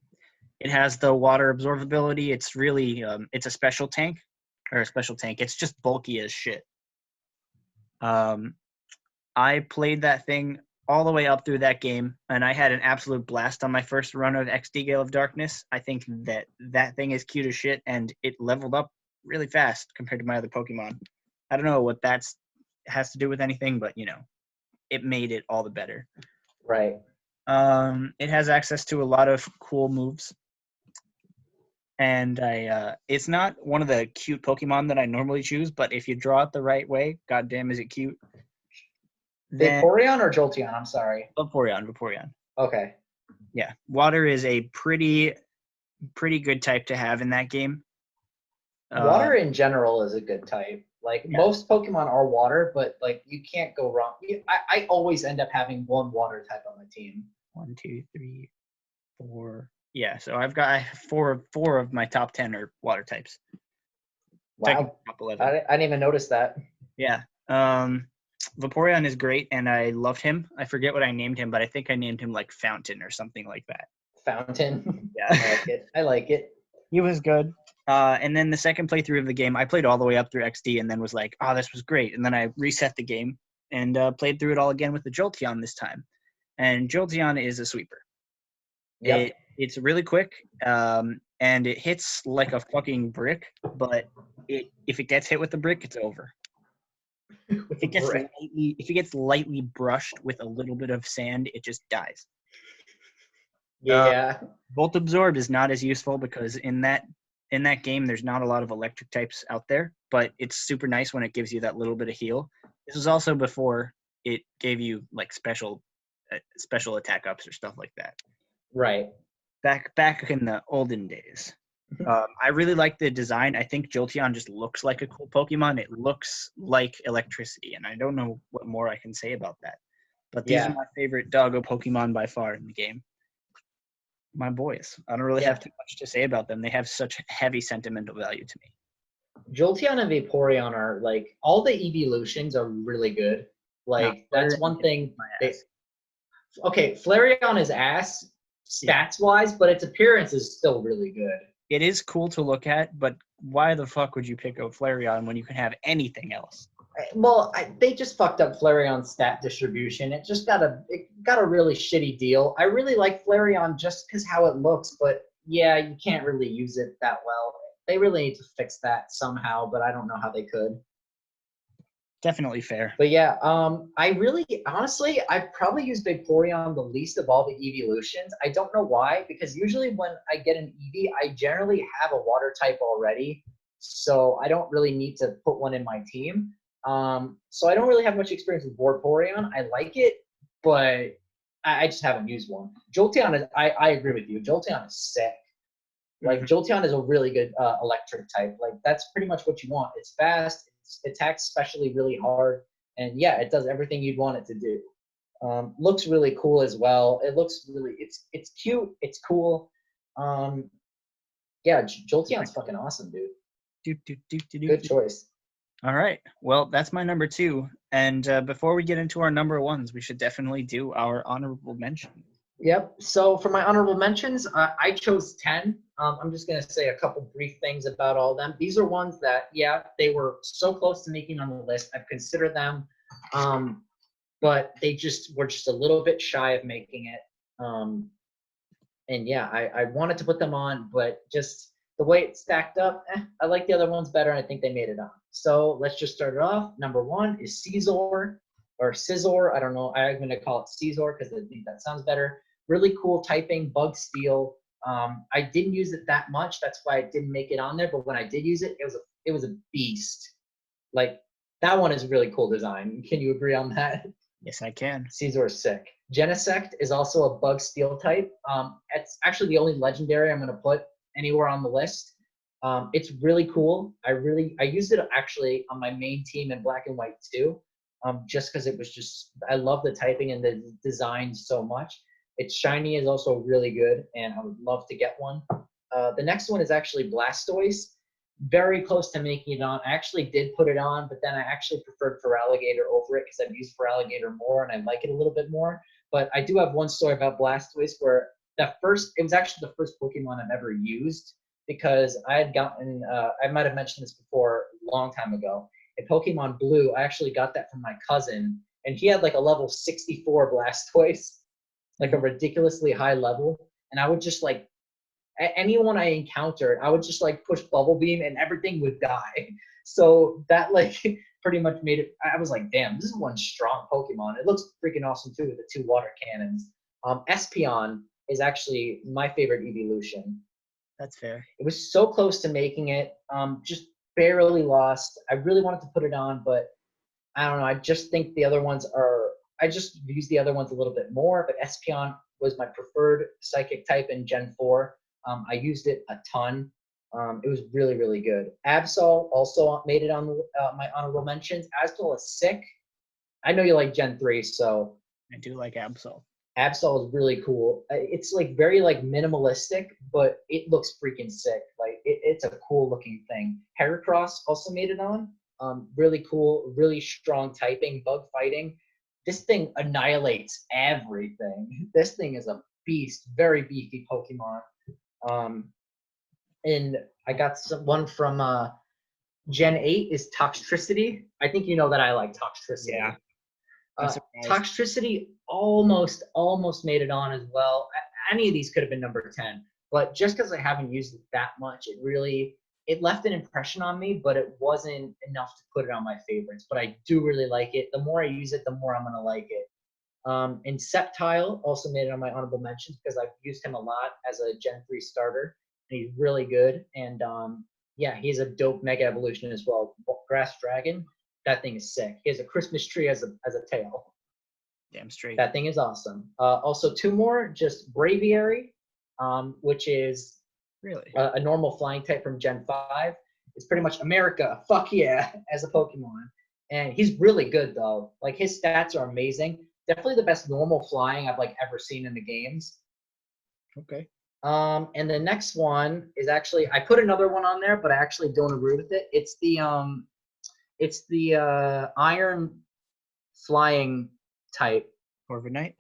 It has the water absorbability. It's really, it's a special tank. It's just bulky as shit. I played that thing all the way up through that game, and I had an absolute blast on my first run of XD Gale of Darkness. I think that thing is cute as shit, and it leveled up really fast compared to my other Pokemon. I don't know what that has to do with anything, but, it made it all the better. Right. It has access to a lot of cool moves. And it's not one of the cute Pokemon that I normally choose, but if you draw it the right way, goddamn, is it cute. Vaporeon or Jolteon? I'm sorry. Vaporeon. Okay. Yeah, water is a pretty good type to have in that game. Water in general is a good type. Like most Pokemon are water, but like you can't go wrong. I always end up having one water type on my team. 1, 2, 3, 4. Yeah, so I've got four of my top 10 are water types. Wow. I didn't even notice that. Yeah. Vaporeon is great, and I loved him. I forget what I named him, but I think I named him like Fountain or something like that. Fountain? Yeah. I like it. He was good. And then the second playthrough of the game, I played all the way up through XD and then was like, oh, this was great. And then I reset the game and played through it all again with the Jolteon this time. And Jolteon is a sweeper. Yep. It's really quick, and it hits like a fucking brick, but if it gets hit with the brick, it's over. If it gets lightly brushed with a little bit of sand, it just dies. Yeah. Volt Absorb is not as useful because in that game, there's not a lot of electric types out there, but it's super nice when it gives you that little bit of heal. This was also before it gave you like special attack ups or stuff like that. Right. Back in the olden days. I really like the design. I think Jolteon just looks like a cool Pokemon. It looks like electricity, and I don't know what more I can say about that. But these are my favorite doggo Pokemon by far in the game. My boys. I don't really have too much to say about them. They have such heavy sentimental value to me. Jolteon and Vaporeon are like, all the evolutions are really good. Like, that's one thing. Okay, Flareon is ass stats-wise, but its appearance is still really good. It is cool to look at, but why the fuck would you pick a Flareon when you can have anything else? Well, they just fucked up Flareon's stat distribution. It got a really shitty deal. I really like Flareon just because how it looks, but yeah, you can't really use it that well. They really need to fix that somehow, but I don't know how they could. Definitely fair. But yeah, honestly, I've probably used Vaporeon the least of all the evolutions. I don't know why, because usually when I get an Eevee, I generally have a water type already, so I don't really need to put one in my team. So I don't really have much experience with Vaporeon. I like it, but I just haven't used one. Jolteon is, I agree with you. Jolteon is sick. Like, Jolteon is a really good electric type. Like, that's pretty much what you want. It's fast. It attacks especially really hard. And, yeah, it does everything you'd want it to do. Looks really cool as well. It looks really – it's cute. It's cool. Yeah, Jolteon's fucking awesome, dude. Good choice. All right. Well, that's my number 2. And before we get into our number 1s, we should definitely do our honorable mention. Yep. So for my honorable mentions, I chose 10. I'm just going to say a couple brief things about all of them. These are ones that, yeah, they were so close to making on the list. I've considered them, but they were just a little bit shy of making it. And yeah, I wanted to put them on, but just the way it stacked up, I like the other ones better. I think they made it on. So let's just start it off. Number 1 is Scizor or Scizor. I don't know. I'm going to call it Scizor because I think that sounds better. Really cool typing, Bug Steel. I didn't use it that much. That's why I didn't make it on there. But when I did use it, it was a beast. Like, that one is a really cool design. Can you agree on that? Yes, I can. Caesar is sick. Genesect is also a bug steel type. It's actually the only legendary I'm going to put anywhere on the list. It's really cool. I used it actually on my main team in black and white too, just because it was just, I love the typing and the design so much. Its shiny is also really good, and I would love to get one. The next one is actually Blastoise. Very close to making it on. I actually did put it on, but then I actually preferred Feraligatr over it because I've used Feraligatr more and I like it a little bit more. But I do have one story about Blastoise where it was actually the first Pokemon I've ever used, because I had gotten, I might have mentioned this before a long time ago. In Pokemon Blue, I actually got that from my cousin, and he had like a level 64 Blastoise, like a ridiculously high level. And I would just like, anyone I encountered, I would just like push Bubble Beam and everything would die. So that like pretty much made it, I was like, damn, this is one strong Pokemon. It looks freaking awesome too with the 2 water cannons. Espeon is actually my favorite evolution. That's fair. It was so close to making it, just barely lost. I really wanted to put it on, but I don't know. I just think the other ones I just use the other ones a little bit more, but Espeon was my preferred psychic type in Gen 4. I used it a ton. It was really, really good. Absol also made it on my honorable mentions. Absol is sick. I know you like Gen 3, so. I do like Absol. Absol is really cool. It's like very like minimalistic, but it looks freaking sick. Like it's a cool looking thing. Heracross also made it on. Really cool, really strong typing, bug fighting. This thing annihilates everything. This thing is a beast, very beefy Pokemon. And I got one from Gen 8 is Toxtricity. I think you know that I like Toxtricity. Yeah. Toxtricity almost made it on as well. Any of these could have been number 10, but just because I haven't used it that much, it left an impression on me, but it wasn't enough to put it on my favorites. But I do really like it. The more I use it, the more I'm gonna like it. And Sceptile also made it on my honorable mentions because I've used him a lot as a Gen 3 starter, and he's really good. And yeah, he's a dope Mega Evolution as well. Grass Dragon, that thing is sick. He has a Christmas tree as a tail. Damn straight. That thing is awesome. Also, 2 more, just Braviary, which is really a normal flying type from Gen 5. It's pretty much America, fuck yeah, as a Pokemon. And he's really good though. Like his stats are amazing. Definitely the best normal flying I've like ever seen in the games. Okay. And the next one is actually, I put another one on there, but I actually don't agree with it. It's the iron flying type. Corviknight,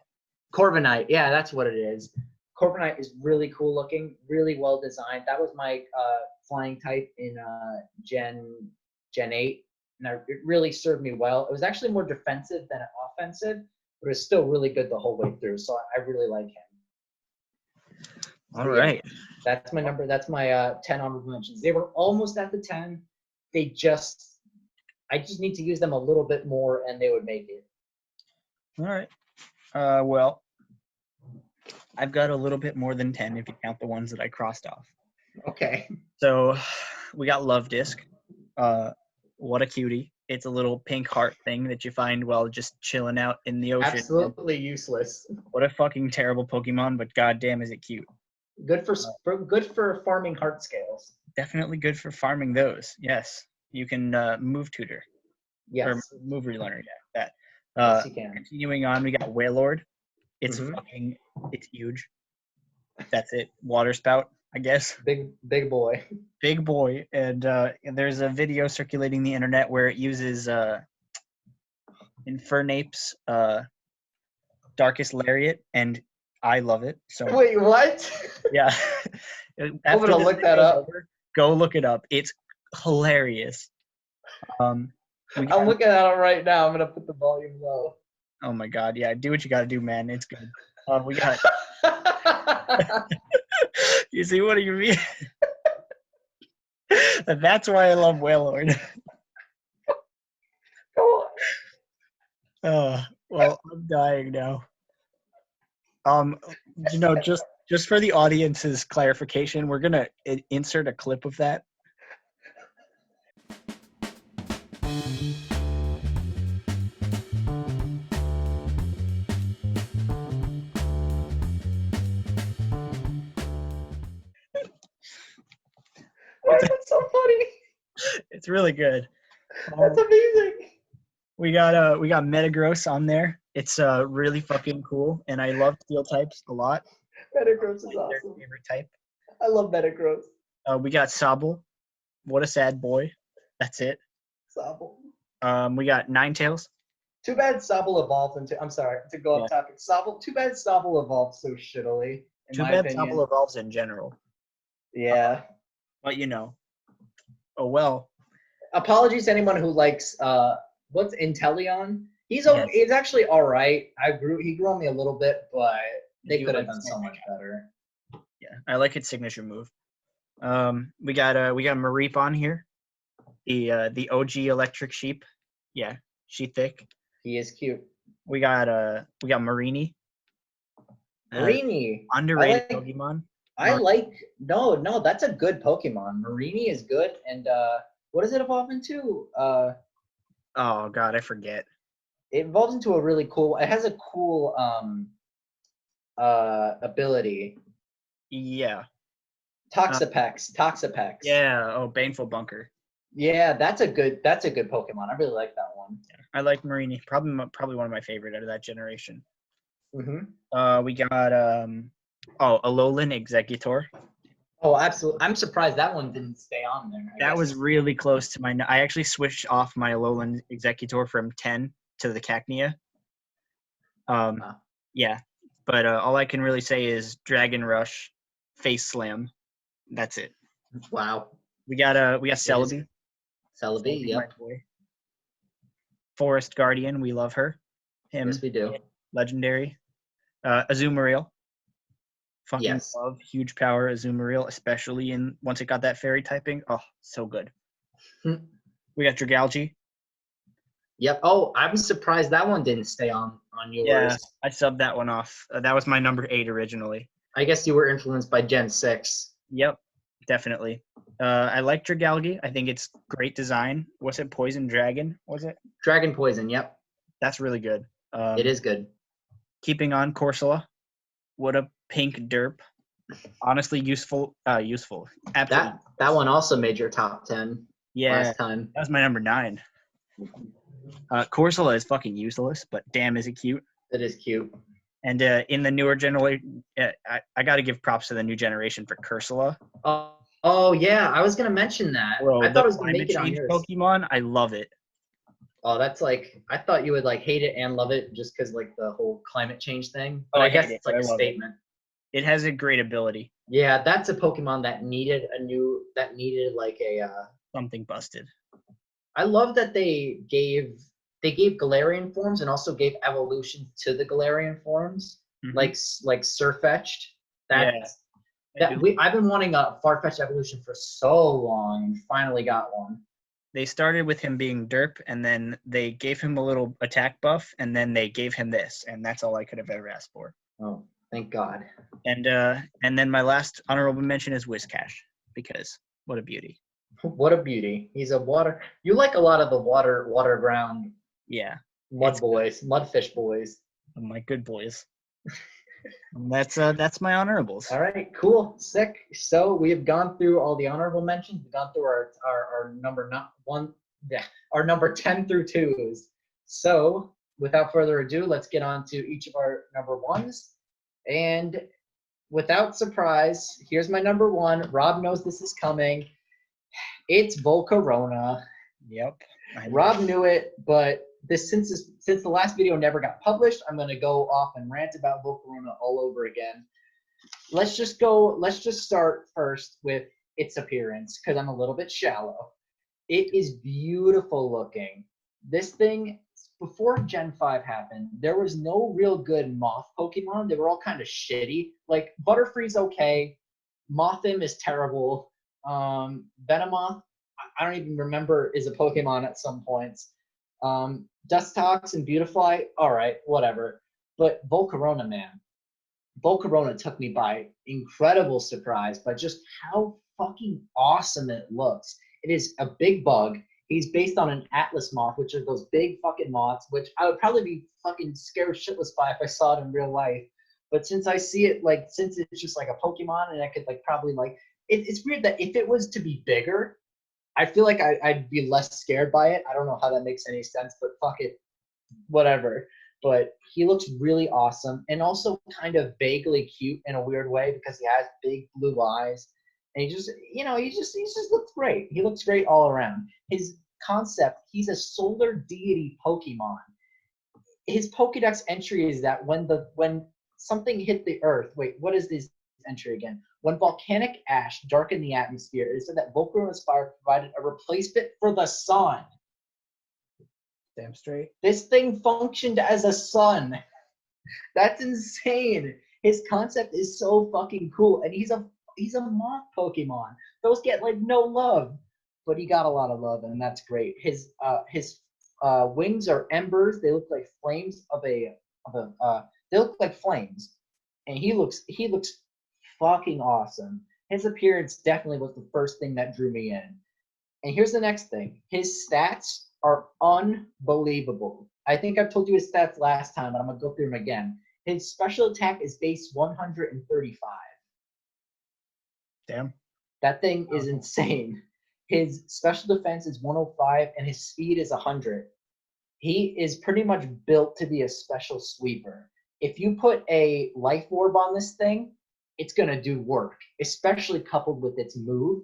yeah, that's what it is. Corviknight is really cool looking, really well designed. That was my flying type in Gen 8, and it really served me well. It was actually more defensive than offensive, but it was still really good the whole way through. So I really like him. All right. That's my number. That's my 10 honorable mentions. They were almost at the 10. I just need to use them a little bit more, and they would make it. All right. Well, I've got a little bit more than 10 if you count the ones that I crossed off. Okay. So we got Love Disc. What a cutie. It's a little pink heart thing that you find while just chilling out in the ocean. Absolutely useless. What a fucking terrible Pokemon, but goddamn is it cute. Good for farming heart scales. Definitely good for farming those. Yes. You can move tutor. Yes. Or move relearner, yeah. That. Yes, you can. Continuing on, we got Wailord. It's it's huge. That's it. Water spout, I guess. Big boy. Big boy. And there's a video circulating the internet where it uses Infernape's Darkest Lariat, and I love it. So wait, what? Yeah. I'm gonna look that up. Go look it up. It's hilarious. I'm looking at it right now. I'm gonna put the volume low. Oh my god, yeah. Do what you gotta do, man. It's good. We got You see what you mean? That's why I love Wailord. Go on. Well, I'm dying now. Just for the audience's clarification, we're gonna insert a clip of that. really good. That's amazing. We got Metagross on there. It's really fucking cool, and I love steel types a lot. Metagross is Like awesome. their favorite type. I love Metagross. We got Sobble. What a sad boy. That's it. Sobble. We got Ninetales. Too bad Sobble evolved into. I'm sorry to go off topic. Sobble. Too bad Sobble evolved so shittily. Too bad Sobble evolves in general. Yeah. But you know. Oh well. Apologies to anyone who likes what's Inteleon. He's actually all right. He grew on me a little bit, but they could have done so much better. Yeah, I like its signature move. We got Mareep on here. The OG electric sheep. Yeah, she thick. He is cute. We got Marini. Marini. Underrated Pokemon. No, that's a good Pokemon. Marini is good, and what does it evolve into? Oh God, I forget. It evolves into a really cool. It has a cool ability. Yeah. Toxapex. Yeah. Oh, Baneful Bunker. Yeah, that's a good Pokemon. I really like that one. Yeah, I like Marini. Probably one of my favorite out of that generation. Mm-hmm. We got Alolan Executor. Oh, absolutely. I'm surprised that one didn't stay on there. That was really close to my. I actually switched off my Alolan Executor from 10 to the Cacnea. Yeah, but all I can really say is Dragon Rush, Face Slam. That's it. Wow. We got Celebi. Celebi, yep. My boy. Forest Guardian, we love her. Him. Yes, we do. Legendary. Azumarill. Fucking love huge power Azumarill, especially once it got that fairy typing. Oh, so good. We got Dragalge. Yep. Oh, I'm surprised that one didn't stay on yours. Yeah, I subbed that one off. That was my number 8 originally. I guess you were influenced by Gen 6. Yep, definitely. I like Dragalge. I think it's great design. Was it Poison Dragon? Was it? Dragon Poison, yep. That's really good. It is good. Keeping on Corsola. What a pink derp. Honestly, useful. Absolutely. That one also made your top 10 last time. That was my number 9. Corsola is fucking useless, but damn, is it cute. It is cute. And in the newer generation, I got to give props to the new generation for Corsola. Oh yeah, I was gonna mention that. Bro, I thought it was gonna make it on yours. Pokemon, I love it. Oh, that's like, I thought you would like hate it and love it just because like the whole climate change thing. But I guess it's like a statement. It has a great ability. Yeah, that's a Pokemon that needed like a something busted. I love that they gave Galarian forms and also gave evolution to the Galarian forms, like Surfetched. I've been wanting a Farfetch'd evolution for so long, and finally got one. They started with him being derp, and then they gave him a little attack buff, and then they gave him this, and that's all I could have ever asked for. Oh, thank God. And then my last honorable mention is Whiscash, because what a beauty. What a beauty. He's a water. You like a lot of the water ground. Yeah. Mudfish boys. My good boys. That's my honorables. All right, cool, sick. So we have gone through all the honorable mentions. We've gone through our number 10 through 2s. So without further ado, let's get on to each of our number 1s. And without surprise, here's my number 1. Rob knows this is coming. It's Volcarona. Yep. Rob knew it, but since the last video never got published, I'm gonna go off and rant about Volcarona all over again. Let's just start first with its appearance, because I'm a little bit shallow. It is beautiful looking. This thing, before Gen 5 happened, there was no real good moth Pokemon. They were all kind of shitty. Like Butterfree's okay. Mothim is terrible. Venomoth, I don't even remember, is a Pokemon at some points. Dustox and Beautifly, all right, whatever. But Volcarona, man. Volcarona took me by incredible surprise by just how fucking awesome it looks. It is a big bug. He's based on an Atlas moth, which are those big fucking moths, which I would probably be fucking scared shitless by if I saw it in real life. But since I see it, like, since it's just like a Pokemon and I could like probably like, it's weird that if it was to be bigger, I feel like I'd be less scared by it. I don't know how that makes any sense, but fuck it, whatever. But he looks really awesome and also kind of vaguely cute in a weird way because he has big blue eyes. And he just, he just looks great. He looks great all around. His concept, he's a solar deity Pokemon. His Pokedex entry is that when something hit the Earth, wait, what is this entry again? When volcanic ash darkened the atmosphere, it said that Volcarona's fire provided a replacement for the sun. Damn straight. This thing functioned as a sun. That's insane. His concept is so fucking cool, and he's a moth Pokemon. Those get like no love, but he got a lot of love, and that's great. His wings are embers. They look like flames they look like flames, and he looks fucking awesome. His appearance definitely was the first thing that drew me in. And here's the next thing. His stats are unbelievable. I think I've told you his stats last time, but I'm going to go through them again. His special attack is base 135. Damn. That thing is insane. His special defense is 105, and his speed is 100. He is pretty much built to be a special sweeper. If you put a life orb on this thing, it's going to do work, especially coupled with its move,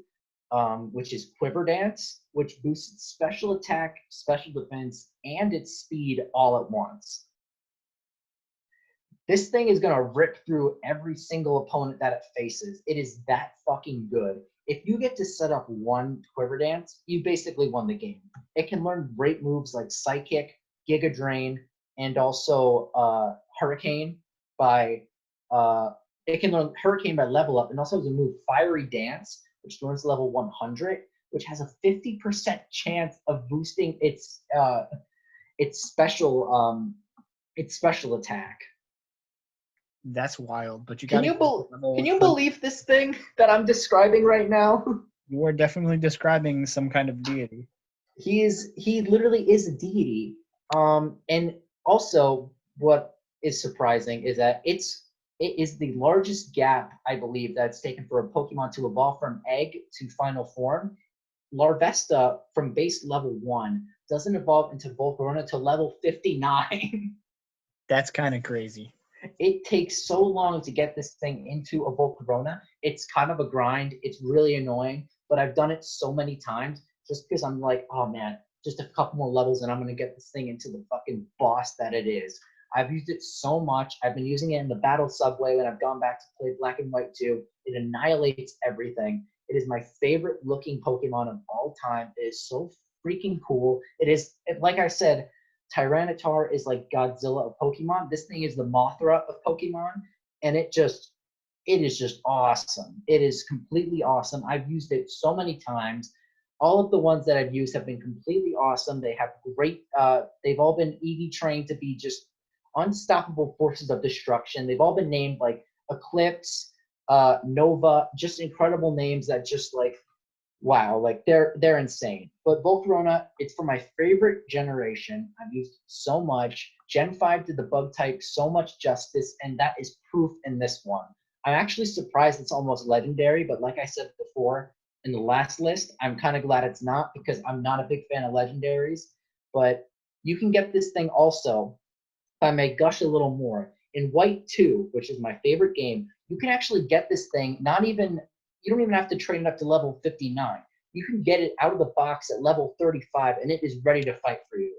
which is Quiver Dance, which boosts its special attack, special defense, and its speed all at once. This thing is going to rip through every single opponent that it faces. It is that fucking good. If you get to set up one Quiver Dance, you basically won the game. It can learn great moves like Psychic, Giga Drain, and also Hurricane by it can learn Hurricane by level up, and also has a move Fiery Dance, which learns level 100, which has a 50% chance of boosting its special attack. That's wild, but you can you believe this thing that I'm describing right now? You are definitely describing some kind of deity. He literally is a deity. And also what is surprising is that it is the largest gap, I believe, that's taken for a Pokemon to evolve from egg to final form. Larvesta from base level 1 doesn't evolve into Volcarona to level 59. That's kind of crazy. It takes so long to get this thing into a Volcarona. It's kind of a grind. It's really annoying, but I've done it so many times just because I'm like, oh man, just a couple more levels and I'm going to get this thing into the fucking boss that it is. I've used it so much. I've been using it in the Battle Subway when I've gone back to play Black and White 2. It annihilates everything. It is my favorite looking Pokemon of all time. It is so freaking cool. Like I said, Tyranitar is like Godzilla of Pokemon. This thing is the Mothra of Pokemon, and it is just awesome. It is completely awesome. I've used it so many times. All of the ones that I've used have been completely awesome. They have great, they've all been EV trained to be just unstoppable forces of destruction. They've all been named like Eclipse, Nova, just incredible names that just like, wow, like they're insane. But Volcarona, it's for my favorite generation. I've used it so much. Gen 5 did the bug type so much justice, and that is proof in this one. I'm actually surprised it's almost legendary, but like I said before in the last list, I'm kind of glad it's not because I'm not a big fan of legendaries. But you can get this thing also, if I may gush a little more, in White 2, which is my favorite game. You can actually get this thing, you don't even have to train it up to level 59. You can get it out of the box at level 35, and it is ready to fight for you.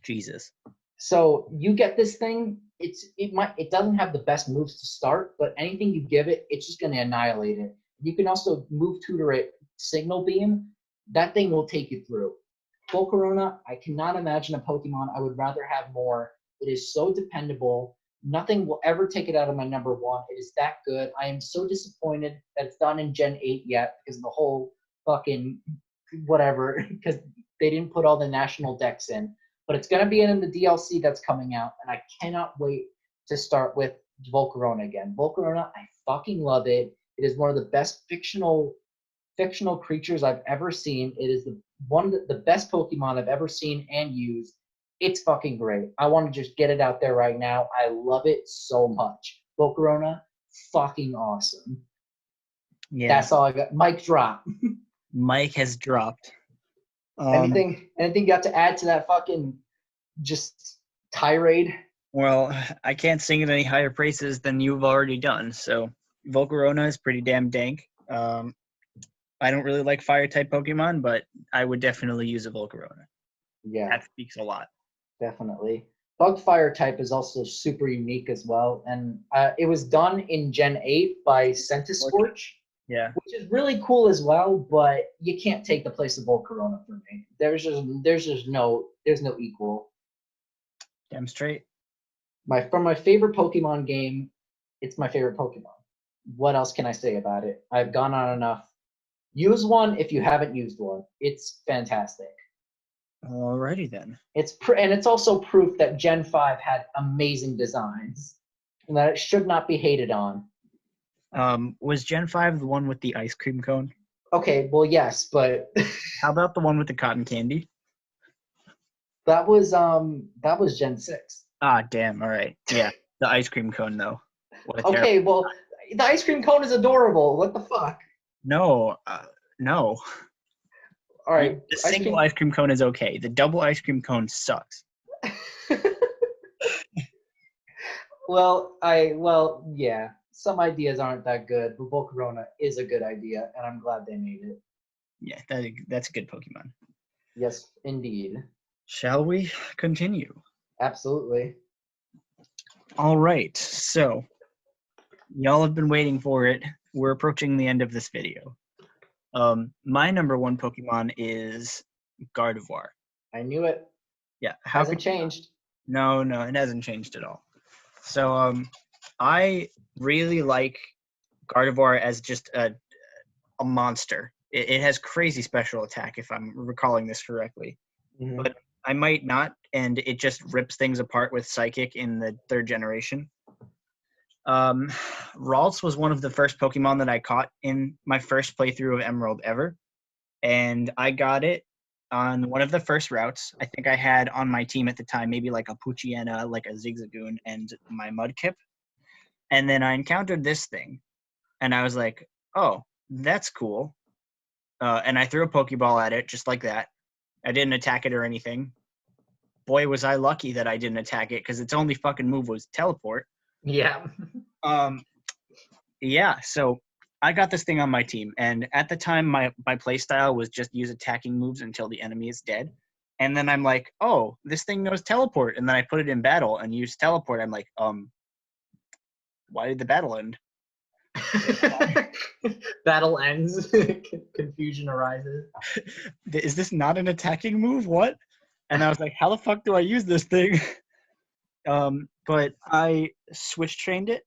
Jesus. So you get this thing, it doesn't have the best moves to start, but anything you give it, it's just going to annihilate it. You can also move tutor it Signal Beam. That thing will take you through. Volcarona, I cannot imagine a Pokemon I would rather have more. It is so dependable. Nothing will ever take it out of my number 1. It is that good. I am so disappointed that it's not in Gen 8 yet because of the whole fucking whatever, because they didn't put all the national decks in. But it's going to be in the DLC that's coming out, and I cannot wait to start with Volcarona again. Volcarona, I fucking love it. It is one of the best fictional creatures I've ever seen. It is one of the best Pokemon I've ever seen and used. It's fucking great. I want to just get it out there right now. I love it so much. Volcarona, fucking awesome. Yeah. That's all I got. Mic drop. Mike has dropped. Anything you got to add to that fucking just tirade? Well, I can't sing it any higher praises than you've already done. So Volcarona is pretty damn dank. I don't really like fire-type Pokemon, but I would definitely use a Volcarona. Yeah, That speaks a lot. definitely. Bug fire type is also super unique as well, and it was done in Gen 8 by Centiscorch, Yeah. which is really cool as well. But you can't take the place of Volcarona for me. There's no equal. Damn straight. From my favorite Pokemon game, it's my favorite Pokemon. What else can I say about it? I've gone on enough. Use one if you haven't used one. It's fantastic. Alrighty then. And it's also proof that Gen 5 had amazing designs and that it should not be hated on. Was Gen 5 the one with the ice cream cone? Okay, well, yes, but How about the one with the cotton candy? that was Gen 6. Ah, damn. All right. Yeah, the ice cream cone though. Okay, well, the ice cream cone is adorable. What the fuck? No, no. All right, the single ice cream cone is okay. The double ice cream cone sucks. Yeah. Some ideas aren't that good, but Volcarona is a good idea, and I'm glad they made it. Yeah, that's a good Pokemon. Yes, indeed. Shall we continue? Absolutely. All right, so y'all have been waiting for it. We're approaching the end of this video. My number one Pokemon is Gardevoir. I knew it. Yeah, hasn't changed. No, it hasn't changed at all. So, I really like Gardevoir as just a monster. It has crazy special attack, if I'm recalling this correctly. Mm-hmm. But I might not, and it just rips things apart with Psychic in the 3rd generation. Ralts was one of the first Pokemon that I caught in my first playthrough of Emerald ever, and I got it on one of the first routes. I think I had on my team at the time maybe like a Poochyena, like a Zigzagoon, and my Mudkip. And then I encountered this thing, and I was like, oh, that's cool. And I threw a Pokeball at it just like that. I didn't attack it or anything. Boy, was I lucky that I didn't attack it, because its only fucking move was Teleport. Yeah. Yeah, so I got this thing on my team, and at the time my play style was just use attacking moves until the enemy is dead. And then I'm like, oh, this thing knows Teleport, and then I put it in battle and used Teleport. I'm like, why did the battle end? Battle ends. Confusion arises. Is this not an attacking move? What? And I was like, how the fuck do I use this thing? But I switch trained it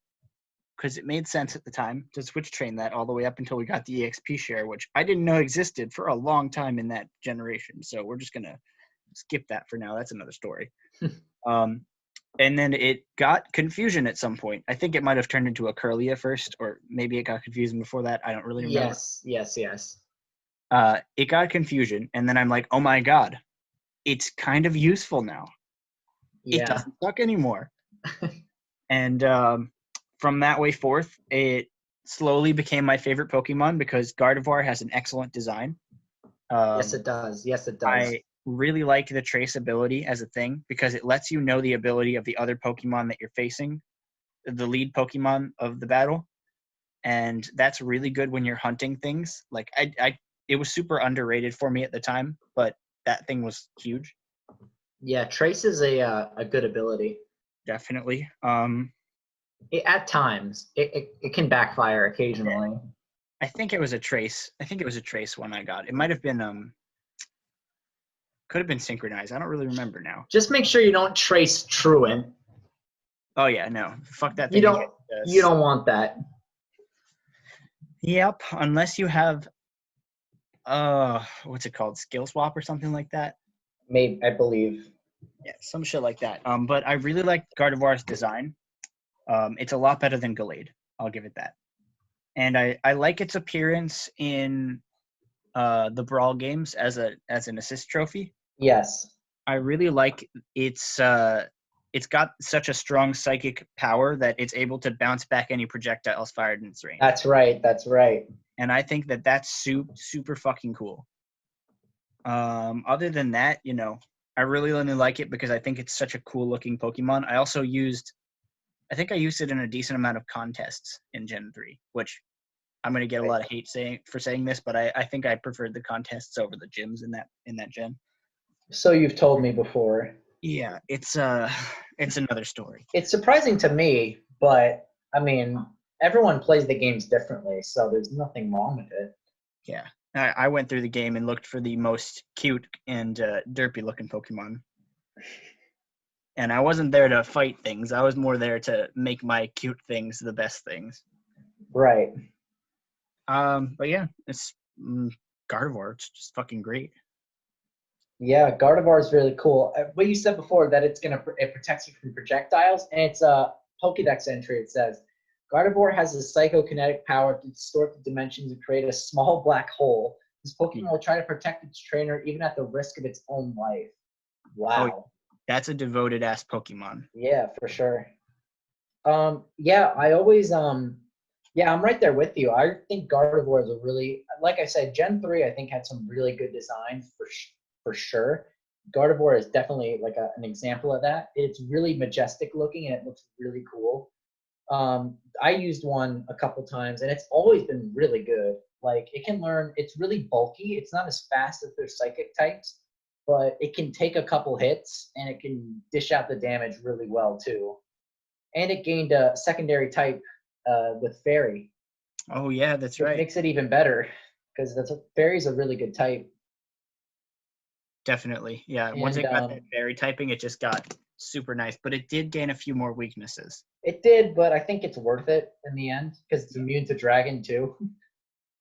because it made sense at the time to switch train that all the way up until we got the EXP share, which I didn't know existed for a long time in that generation. So we're just going to skip that for now. That's another story. And then it got Confusion at some point. I think it might have turned into a Curlia first, or maybe it got Confusion before that. I don't really remember. Yes. It got Confusion, and then I'm like, oh my god, it's kind of useful now. Yeah. It doesn't suck anymore. And from that way forth, it slowly became my favorite Pokemon because Gardevoir has an excellent design. Yes, it does. I really like the traceability as a thing because it lets you know the ability of the other Pokemon that you're facing, the lead Pokemon of the battle. And that's really good when you're hunting things. Like it was super underrated for me at the time, but that thing was huge. Yeah, Trace is a good ability. Definitely. At times, it can backfire occasionally. I think it was a Trace. One I got. It might have been could have been Synchronized. I don't really remember now. Just make sure you don't Trace Truant. Oh yeah, no. Fuck that thing. You don't want that. Yep, unless you have what's it called? Skill Swap or something like that? Maybe, I believe. Yeah, some shit like that. But I really like Gardevoir's design. It's a lot better than Gallade. I'll give it that. And I like its appearance in the Brawl games as an assist trophy. Yes. I really like it's got such a strong psychic power that it's able to bounce back any projectiles fired in its range. That's right. and I think that that's super fucking cool. Other than that, I really only like it because I think it's such a cool looking Pokemon. I think I used it in a decent amount of contests in Gen 3, which I'm going to get a lot of hate for saying this, but I think I preferred the contests over the gyms in that gen. So you've told me before. Yeah, it's another story. It's surprising to me, but I mean, everyone plays the games differently, so there's nothing wrong with it. Yeah, I went through the game and looked for the most cute and derpy looking Pokemon. And I wasn't there to fight things. I was more there to make my cute things the best things. Right. But yeah, it's Gardevoir. It's just fucking great. Yeah, Gardevoir is really cool. What you said before, that it protects you from projectiles, and it's a Pokédex entry. It says Gardevoir has a psychokinetic power to distort the dimensions and create a small black hole. This Pokemon will try to protect its trainer even at the risk of its own life. Wow. Oh, that's a devoted ass Pokemon. Yeah, for sure. Yeah, I always yeah, I'm right there with you. I think Gardevoir is a really, like I said, Gen 3 I think had some really good designs for sure. Gardevoir is definitely like an example of that. It's really majestic looking and it looks really cool. I used one a couple times and it's always been really good. Like it can learn, it's really bulky. It's not as fast as their psychic types, but it can take a couple hits and it can dish out the damage really well too. And it gained a secondary type with Fairy. Oh yeah, that's right. It makes it even better because Fairy's a really good type. Definitely, yeah. Once it got that Fairy typing, it just got super nice. But it did gain a few more weaknesses. It did, but I think it's worth it in the end because it's immune to Dragon too.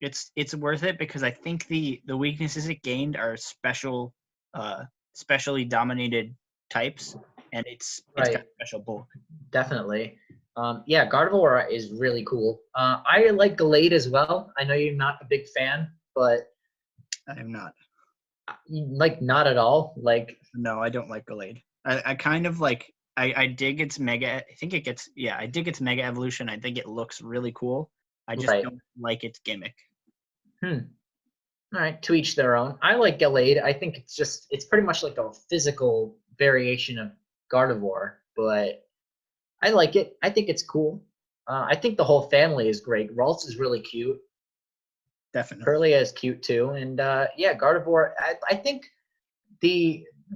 It's worth it because I think the weaknesses it gained are specially dominated types, and it's got special bulk. Definitely. Yeah, Gardevoir is really cool. I like Gallade as well. I know you're not a big fan, but I am not. Like not at all. Like no, I don't like Gallade. I kind of like I dig its mega. I think it gets I dig its mega evolution. I think it looks really cool. I just don't like its gimmick. All right, to each their own. I like Gallade. I think it's pretty much like a physical variation of Gardevoir, but I like it. I think it's cool. I think the whole family is great. Ralts is really cute. Definitely. Curlia is cute too. And yeah, Gardevoir, I think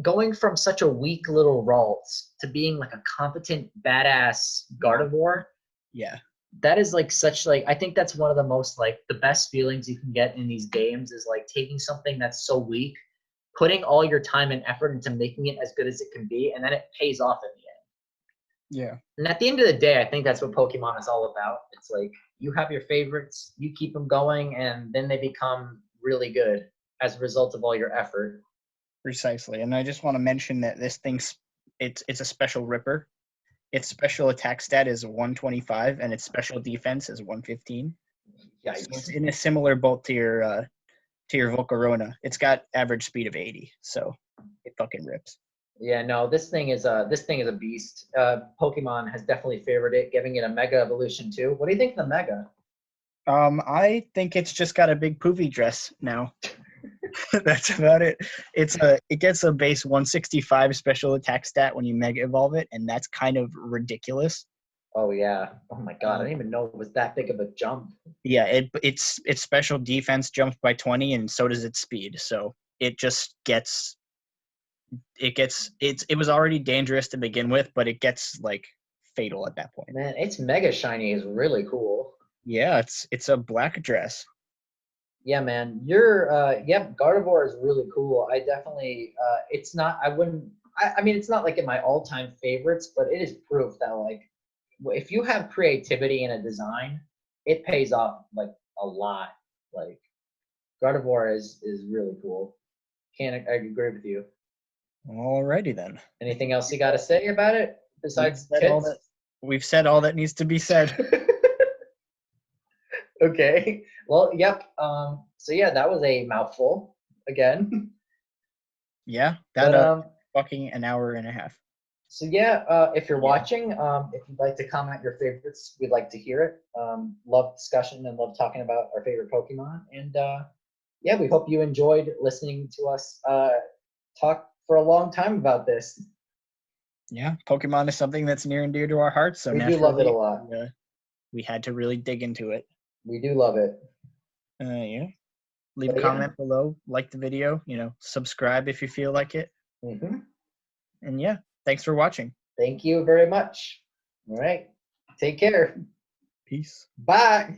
going from such a weak little Ralts to being like a competent, badass Gardevoir. Yeah. That is like I think that's one of the most like the best feelings you can get in these games is like taking something that's so weak, putting all your time and effort into making it as good as it can be, and then it pays off in the end. Yeah. And at the end of the day, I think that's what Pokemon is all about. It's like you have your favorites, you keep them going, and then they become really good as a result of all your effort. Precisely. And I just want to mention that this thing's it's a special Ripper. Its special attack stat is 125 and its special defense is 115. Yeah, so it's in a similar boat to your Volcarona. It's got average speed of 80, so it fucking rips. Yeah, no, this thing is a beast. Pokemon has definitely favored it, giving it a Mega Evolution too. What do you think of the Mega? I think it's just got a big poofy dress now. That's about it. It gets a base 165 special attack stat when you Mega Evolve it, and that's kind of ridiculous. Oh yeah. Oh my god, I didn't even know it was that big of a jump. Yeah, its special defense jumps by 20, and so does its speed. So it just gets. It was already dangerous to begin with, but it gets like fatal at that point. Man, its Mega Shiny is really cool. Yeah, it's a black dress. Yeah, man. Gardevoir is really cool. I definitely it's not I mean it's not like in my all-time favorites, but it is proof that like if you have creativity in a design, it pays off like a lot. Like Gardevoir is really cool. I agree with you. Alrighty then. Anything else you got to say about it besides we've said all that needs to be said. Okay. Well, yep. So yeah, that was a mouthful again. Yeah, that fucking an hour and a half. So yeah, if you're watching, if you'd like to comment your favorites, we'd like to hear it. Love discussion and love talking about our favorite Pokemon. And yeah, we hope you enjoyed listening to us talk for a long time about this. Yeah, Pokemon is something that's near and dear to our hearts, so we do love it a lot. We had to really dig into it. We do love it. Yeah. Leave a comment below, like the video, subscribe if you feel like it. Mm-hmm. And yeah, thanks for watching. Thank you very much. All right. Take care. Peace. Bye.